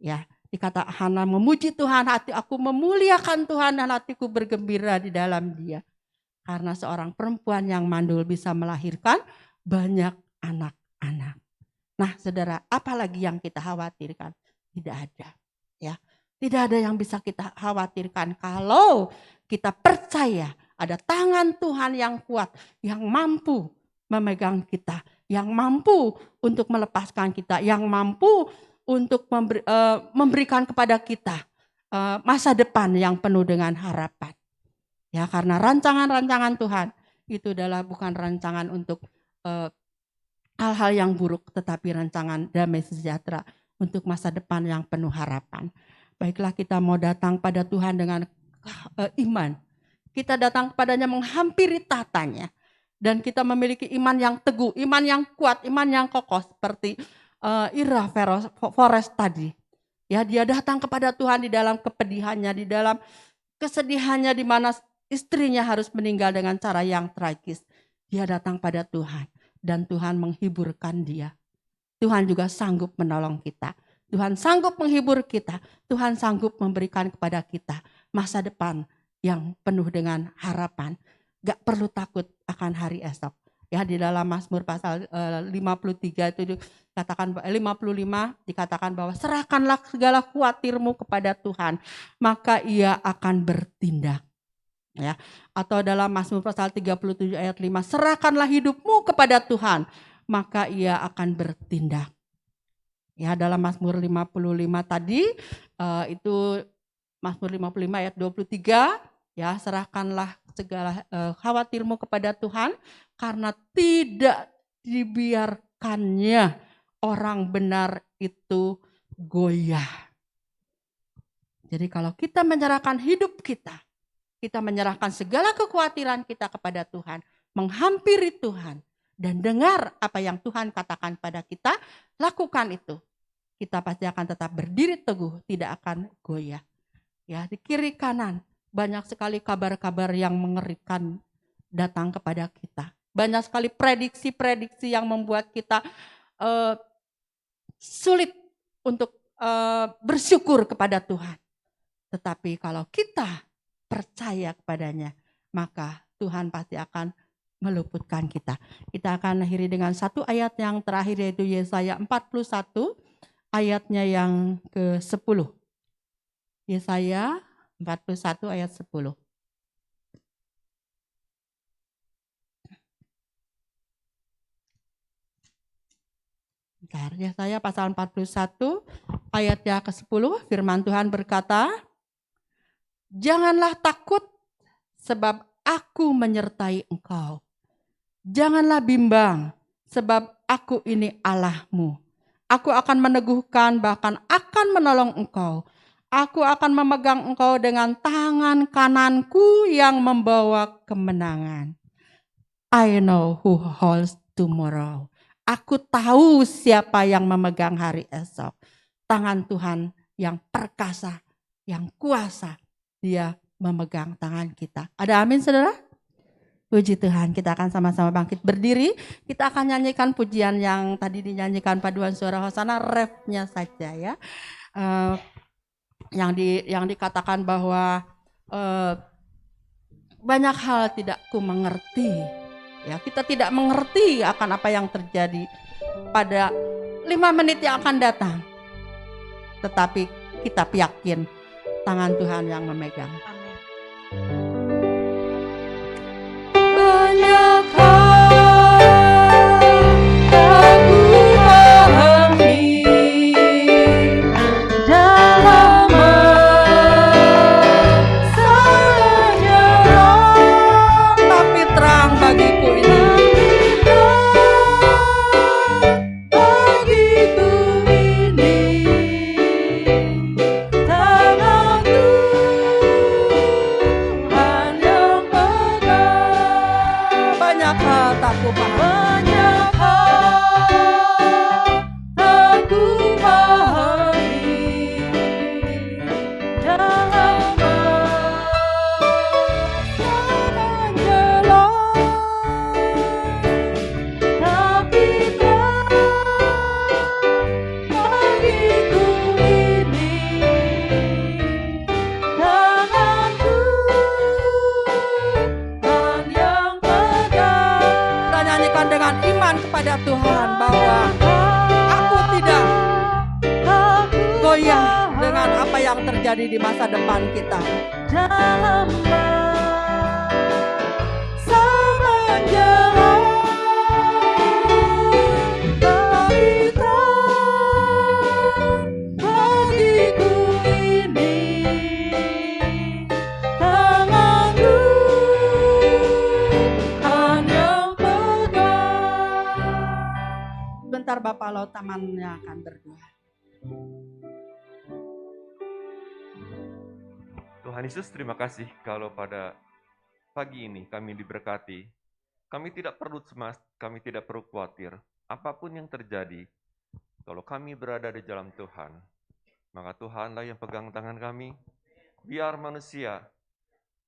Ya, dikata Hana memuji Tuhan, hati aku memuliakan Tuhan dan hatiku bergembira di dalam Dia. Karena seorang perempuan yang mandul bisa melahirkan banyak anak-anak. Nah, saudara, apalagi yang kita khawatirkan? Tidak ada. Ya, tidak ada yang bisa kita khawatirkan kalau kita percaya ada tangan Tuhan yang kuat, yang mampu memegang kita, yang mampu untuk melepaskan kita, yang mampu untuk memberikan kepada kita masa depan yang penuh dengan harapan. Ya, karena rancangan-rancangan Tuhan itu adalah bukan rancangan untuk hal-hal yang buruk, tetapi rancangan damai sejahtera untuk masa depan yang penuh harapan. Baiklah, kita mau datang pada Tuhan dengan iman. Kita datang kepadanya menghampiri tatanya. Dan kita memiliki iman yang teguh, iman yang kuat, iman yang kokoh. Seperti Ira Forest tadi. Ya, dia datang kepada Tuhan di dalam kepedihannya, di dalam kesedihannya, di mana istrinya harus meninggal dengan cara yang tragis. Dia datang pada Tuhan dan Tuhan menghiburkan dia. Tuhan juga sanggup menolong kita. Tuhan sanggup menghibur kita. Tuhan sanggup memberikan kepada kita masa depan yang penuh dengan harapan. Gak perlu takut akan hari esok. Ya, di dalam Mazmur pasal 53 itu dikatakan 55 dikatakan bahwa serahkanlah segala khawatirmu kepada Tuhan, maka Ia akan bertindak. Ya, atau dalam Mazmur pasal 37 ayat 5, serahkanlah hidupmu kepada Tuhan, maka Ia akan bertindak. Ya, dalam Mazmur 55 tadi itu Mazmur 55 ayat 23, ya, serahkanlah segala khawatirmu kepada Tuhan karena tidak dibiarkannya orang benar itu goyah. Jadi kalau kita menyerahkan hidup kita menyerahkan segala kekhawatiran kita kepada Tuhan, menghampiri Tuhan, dan dengar apa yang Tuhan katakan pada kita, lakukan itu. Kita pasti akan tetap berdiri teguh, tidak akan goyah. Ya, di kiri kanan banyak sekali kabar-kabar yang mengerikan datang kepada kita. Banyak sekali prediksi-prediksi yang membuat kita sulit untuk bersyukur kepada Tuhan. Tetapi kalau kita percaya kepadanya, maka Tuhan pasti akan meluputkan kita. Kita akan akhiri dengan satu ayat yang terakhir, yaitu Yesaya 41 ayatnya yang ke-10. Yesaya 41 ayat 10. Bentar, Yesaya pasal 41 ayatnya ke-10, firman Tuhan berkata, janganlah takut sebab aku menyertai engkau. Janganlah bimbang sebab aku ini Allahmu. Aku akan meneguhkan, bahkan akan menolong engkau. Aku akan memegang engkau dengan tangan kananku yang membawa kemenangan. I know who holds tomorrow. Aku tahu siapa yang memegang hari esok. Tangan Tuhan yang perkasa, yang kuasa. Dia memegang tangan kita. Ada amin, saudara? Puji Tuhan, kita akan sama-sama bangkit berdiri. Kita akan nyanyikan pujian yang tadi dinyanyikan paduan suara Hosana, refnya saja ya. Eh, yang dikatakan bahwa banyak hal tidak ku mengerti. Ya, kita tidak mengerti akan apa yang terjadi pada 5 menit yang akan datang. Tetapi kita yakin tangan Tuhan yang memegang. Banyak hal tak ku pahami dalam sejarah, tapi terang bagiku ini. Bagiku ini tangan Tuhan yang pegang. Banyak hal tak ku pahami. Banyak hal tak ku pahami dalam masa menjelang, tapi bagiku ini tangan Tuhan yang pegang. Kita nyanyikan dengan iman kepada Tuhan bahwa aku tidak goyah dengan apa yang terjadi di masa depan kita. Dalam masa menjelang, tapi bagiku ini tangan Tuhan yang pegang. Bentar Bapak Laut Tamannya akan berdoa. Tuhan Yesus, terima kasih kalau pada pagi ini kami diberkati. Kami tidak perlu cemas, kami tidak perlu khawatir. Apapun yang terjadi, kalau kami berada di dalam Tuhan, maka Tuhanlah yang pegang tangan kami. Biar manusia,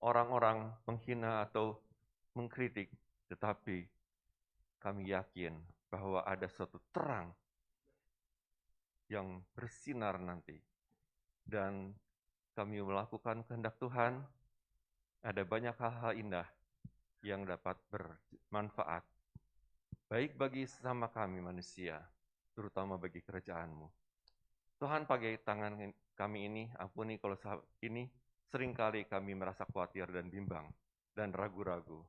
orang-orang menghina atau mengkritik, tetapi kami yakin bahwa ada suatu terang yang bersinar nanti. Dan kami melakukan kehendak Tuhan, ada banyak hal-hal indah yang dapat bermanfaat, baik bagi sesama kami manusia, terutama bagi kerajaan-Mu. Tuhan, pakai tangan kami ini, ampuni kalau saat ini seringkali kami merasa khawatir dan bimbang dan ragu-ragu.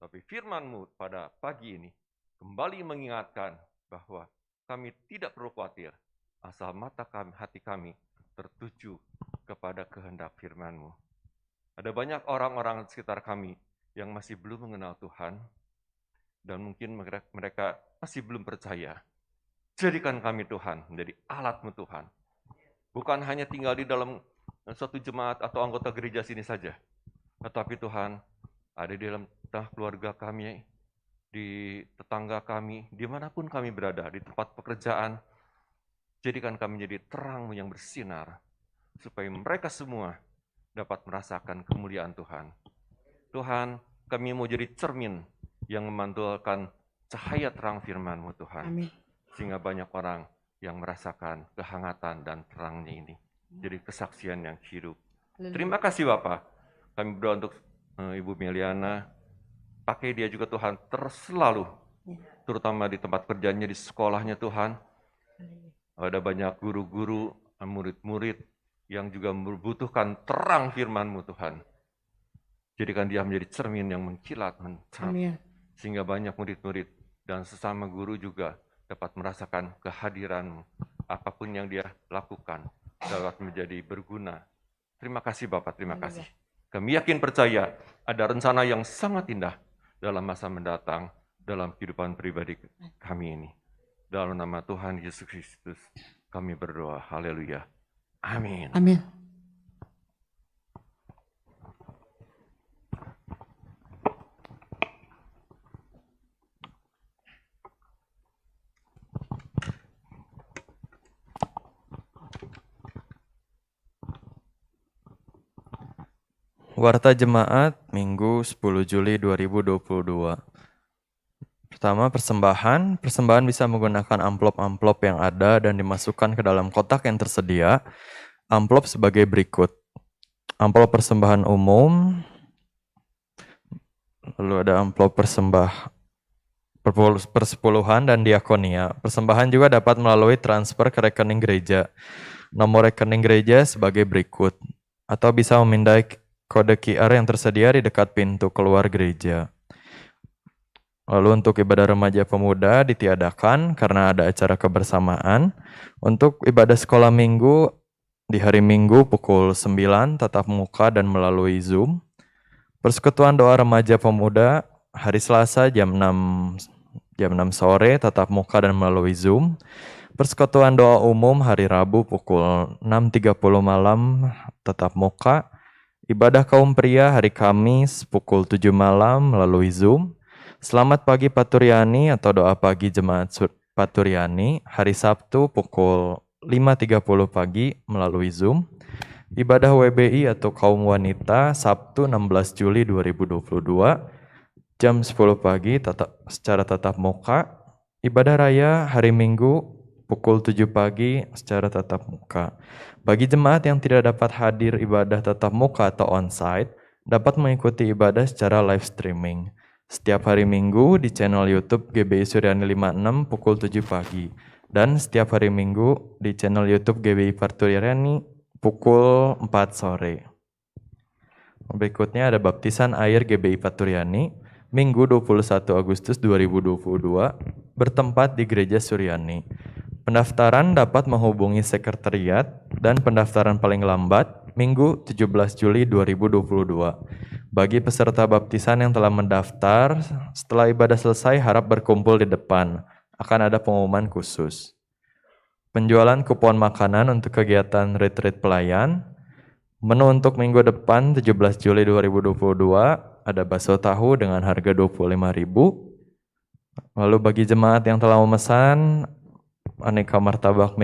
Tapi firman-Mu pada pagi ini kembali mengingatkan bahwa kami tidak perlu khawatir, asal mata kami, hati kami tertuju kepada kehendak firman-Mu. Ada banyak orang-orang di sekitar kami yang masih belum mengenal Tuhan, dan mungkin mereka masih belum percaya. Jadikan kami Tuhan menjadi alat-Mu Tuhan. Bukan hanya tinggal di dalam suatu jemaat atau anggota gereja sini saja, tetapi Tuhan ada di dalam tengah keluarga kami, di tetangga kami, dimanapun kami berada, di tempat pekerjaan. Jadikan kami menjadi terang-Mu yang bersinar, supaya mereka semua dapat merasakan kemuliaan Tuhan. Tuhan, kami mau jadi cermin yang memantulkan cahaya terang firman-Mu Tuhan. Amin. Sehingga banyak orang yang merasakan kehangatan dan terangnya ini. Jadi kesaksian yang hidup. Terima kasih Bapak. Kami berdoa untuk Ibu Meliana. Pakai dia juga Tuhan selalu. Terutama di tempat kerjanya, di sekolahnya Tuhan. Ada banyak guru-guru, murid-murid yang juga membutuhkan terang firman-Mu Tuhan. Jadikan dia menjadi cermin yang menkilat, Amin. sehingga banyak murid-murid dan sesama guru juga dapat merasakan kehadiran-Mu. Apapun yang dia lakukan dapat menjadi berguna. Terima kasih Bapak, terima kasih. Kami yakin percaya ada rencana yang sangat indah dalam masa mendatang dalam kehidupan pribadi kami ini. Dalam nama Tuhan Yesus Kristus kami berdoa. Haleluya. Amin. Amin. Warta Jemaat Minggu 10 Juli 2022. Pertama, persembahan. Persembahan bisa menggunakan amplop-amplop yang ada dan dimasukkan ke dalam kotak yang tersedia. Amplop sebagai berikut. Amplop persembahan umum, lalu ada amplop persepuluhan dan diakonia. Persembahan juga dapat melalui transfer ke rekening gereja. Nomor rekening gereja sebagai berikut, atau bisa memindai kode QR yang tersedia di dekat pintu keluar gereja. Lalu untuk ibadah remaja pemuda ditiadakan karena ada acara kebersamaan. Untuk ibadah sekolah minggu di hari Minggu pukul 9 tatap muka dan melalui Zoom. Persekutuan doa remaja pemuda hari Selasa jam 6 sore tatap muka dan melalui Zoom. Persekutuan doa umum hari Rabu pukul 6.30 malam tatap muka. Ibadah kaum pria hari Kamis pukul 7 malam melalui Zoom. Selamat pagi Paturiani atau doa pagi Jemaat Paturiani hari Sabtu pukul 5.30 pagi melalui Zoom. Ibadah WBI atau kaum wanita Sabtu 16 Juli 2022 jam 10 pagi secara tatap muka. Ibadah raya hari Minggu pukul 7 pagi secara tatap muka. Bagi jemaat yang tidak dapat hadir ibadah tatap muka atau onsite, dapat mengikuti ibadah secara live streaming. Setiap hari Minggu di channel YouTube GBI Suryani 56 pukul 7 pagi. Dan setiap hari Minggu di channel YouTube GBI Paturiani pukul 4 sore. Berikutnya ada baptisan air GBI Paturiani, Minggu 21 Agustus 2022, bertempat di Gereja Suryani. Pendaftaran dapat menghubungi sekretariat dan pendaftaran paling lambat Minggu 17 Juli 2022. Bagi peserta baptisan yang telah mendaftar, setelah ibadah selesai harap berkumpul di depan. Akan ada pengumuman khusus. Penjualan kupon makanan untuk kegiatan retreat pelayan. Menu untuk minggu depan 17 Juli 2022 ada bakso tahu dengan harga 25.000. Lalu bagi jemaat yang telah memesan aneka martabak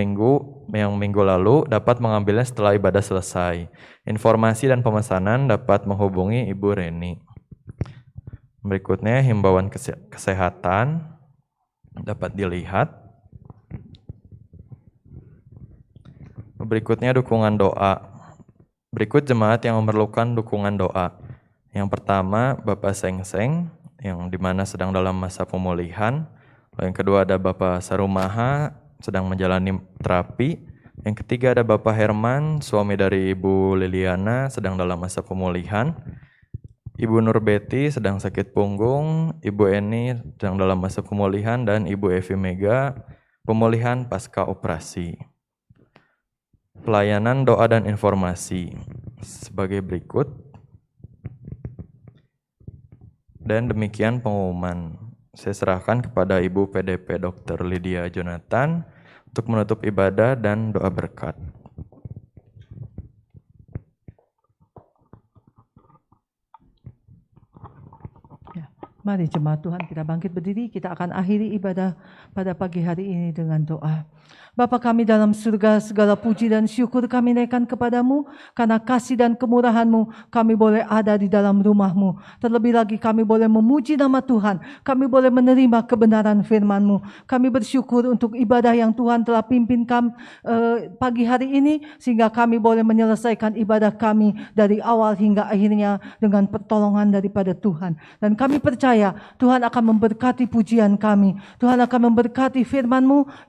yang minggu lalu dapat mengambilnya setelah ibadah selesai. Informasi dan pemesanan dapat menghubungi Ibu Reni. Berikutnya himbauan kesehatan dapat dilihat. Berikutnya dukungan doa. Berikut jemaat yang memerlukan dukungan doa. Yang pertama Bapak Sengseng yang dimana sedang dalam masa pemulihan. Yang kedua ada Bapak Sarumaha sedang menjalani terapi. Yang ketiga ada Bapak Herman, suami dari Ibu Liliana sedang dalam masa pemulihan. Ibu Nurbeti sedang sakit punggung, Ibu Eni sedang dalam masa pemulihan, dan Ibu Evi Mega pemulihan pasca operasi. Pelayanan doa dan informasi sebagai berikut. Dan demikian pengumuman. Saya serahkan kepada Ibu PDP Dr. Lydia Jonathan untuk menutup ibadah dan doa berkat. Mari jemaat Tuhan kita bangkit berdiri, kita akan akhiri ibadah pada pagi hari ini dengan doa. Bapa kami dalam surga, segala puji dan syukur kami naikkan kepadamu, karena kasih dan kemurahan-Mu kami boleh ada di dalam rumah-Mu. Terlebih lagi kami boleh memuji nama Tuhan, kami boleh menerima kebenaran firman-Mu. Kami bersyukur untuk ibadah yang Tuhan telah pimpin kami pagi hari ini, sehingga kami boleh menyelesaikan ibadah kami dari awal hingga akhirnya dengan pertolongan daripada Tuhan. Dan kami percaya Tuhan akan memberkati pujian kami, Tuhan akan memberkati firman-Mu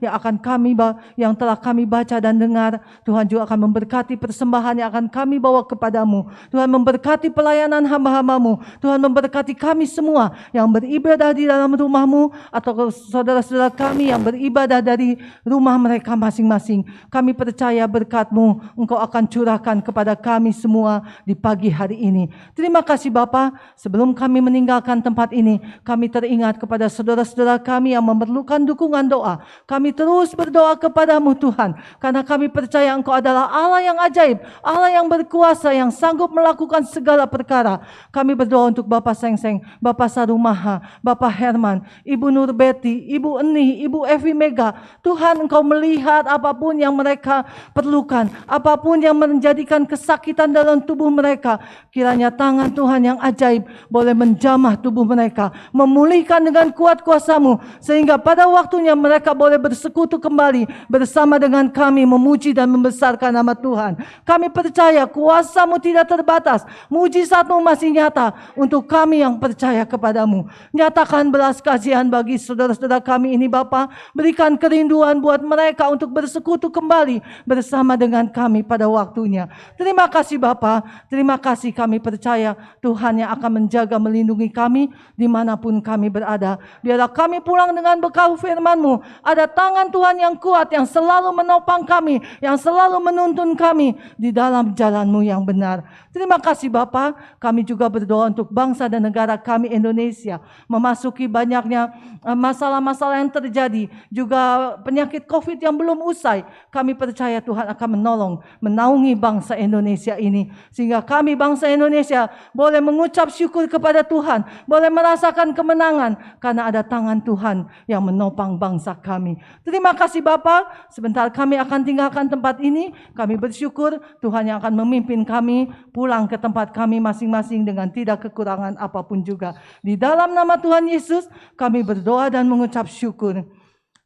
yang telah kami baca dan dengar. Tuhan juga akan memberkati persembahan yang akan kami bawa kepadamu. Tuhan memberkati pelayanan hamba-hamba-Mu. Tuhan memberkati kami semua yang beribadah di dalam rumah-Mu, atau saudara-saudara kami yang beribadah dari rumah mereka masing-masing. Kami percaya berkat-Mu Engkau akan curahkan kepada kami semua di pagi hari ini. Terima kasih Bapa. Sebelum kami meninggalkan tempat ini, ini kami teringat kepada saudara-saudara kami yang memerlukan dukungan doa. Kami terus berdoa kepadamu Tuhan, karena kami percaya Engkau adalah Allah yang ajaib, Allah yang berkuasa, yang sanggup melakukan segala perkara. Kami berdoa untuk Bapak Seng-Seng, Bapak Sarumaha, Bapak Herman, Ibu Nurbeti, Ibu Eni, Ibu Evi Mega. Tuhan, Engkau melihat apapun yang mereka perlukan, apapun yang menjadikan kesakitan dalam tubuh mereka. Kiranya tangan Tuhan yang ajaib boleh menjamah tubuh mereka, memulihkan dengan kuat kuasa-Mu, sehingga pada waktunya mereka boleh bersekutu kembali bersama dengan kami, memuji dan membesarkan nama Tuhan. Kami percaya kuasa-Mu tidak terbatas, mujizat-Mu masih nyata untuk kami yang percaya kepadamu. Nyatakan belas kasihan bagi saudara-saudara kami ini Bapa, berikan kerinduan buat mereka untuk bersekutu kembali bersama dengan kami pada waktunya. Terima kasih Bapa, terima kasih, kami percaya Tuhan yang akan menjaga melindungi kami dimanapun kami berada. Biarlah kami pulang dengan bekal firman-Mu, ada tangan Tuhan yang kuat yang selalu menopang kami, yang selalu menuntun kami di dalam jalan-Mu yang benar. Terima kasih Bapa, kami juga berdoa untuk bangsa dan negara kami Indonesia, memasuki banyaknya masalah-masalah yang terjadi, juga penyakit COVID yang belum usai. Kami percaya Tuhan akan menolong, menaungi bangsa Indonesia ini, sehingga kami bangsa Indonesia boleh mengucap syukur kepada Tuhan, boleh merasakan kemenangan karena ada tangan Tuhan yang menopang bangsa kami. Terima kasih Bapa, sebentar kami akan tinggalkan tempat ini. Kami bersyukur Tuhan yang akan memimpin kami pulang ke tempat kami masing-masing dengan tidak kekurangan apapun juga. Di dalam nama Tuhan Yesus kami berdoa dan mengucap syukur.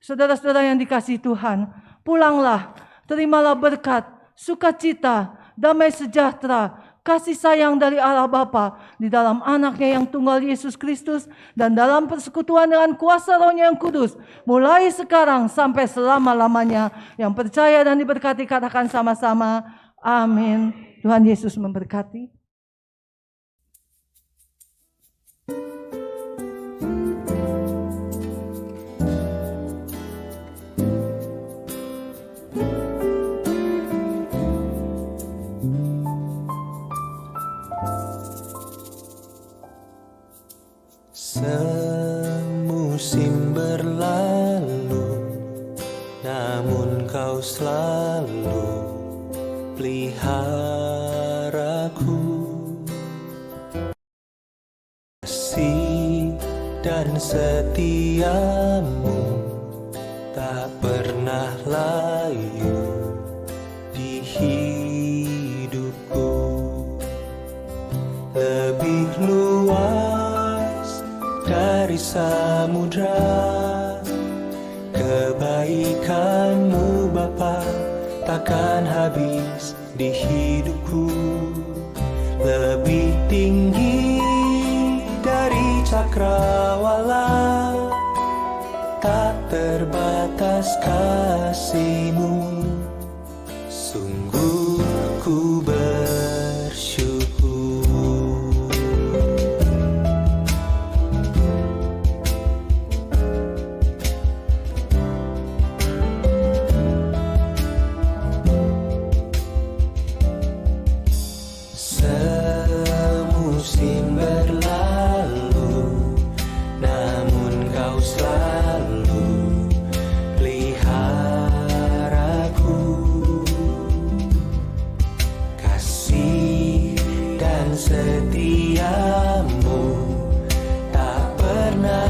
Saudara-saudara yang dikasihi Tuhan, pulanglah, terimalah berkat, sukacita, damai sejahtera, kasih sayang dari Allah Bapa di dalam anaknya yang tunggal Yesus Kristus, dan dalam persekutuan dengan kuasa Roh-Nya yang kudus, mulai sekarang sampai selama-lamanya. Yang percaya dan diberkati katakan sama-sama, amin. Tuhan Yesus memberkati. Semusim berlalu, namun Kau selalu peliharaku. Kasih dan setiamu tak pernah layu di hidupku. Lebih luas dari samudra, kebaikan-Mu Bapa takkan habis di hidupku. Lebih tinggi dari cakrawala, tak terbatas kasih-Mu. Sungguh ku bersyukur. Semusim berlalu, namun Kau selalu peliharaku. Kasih dan setia-Mu tak pernah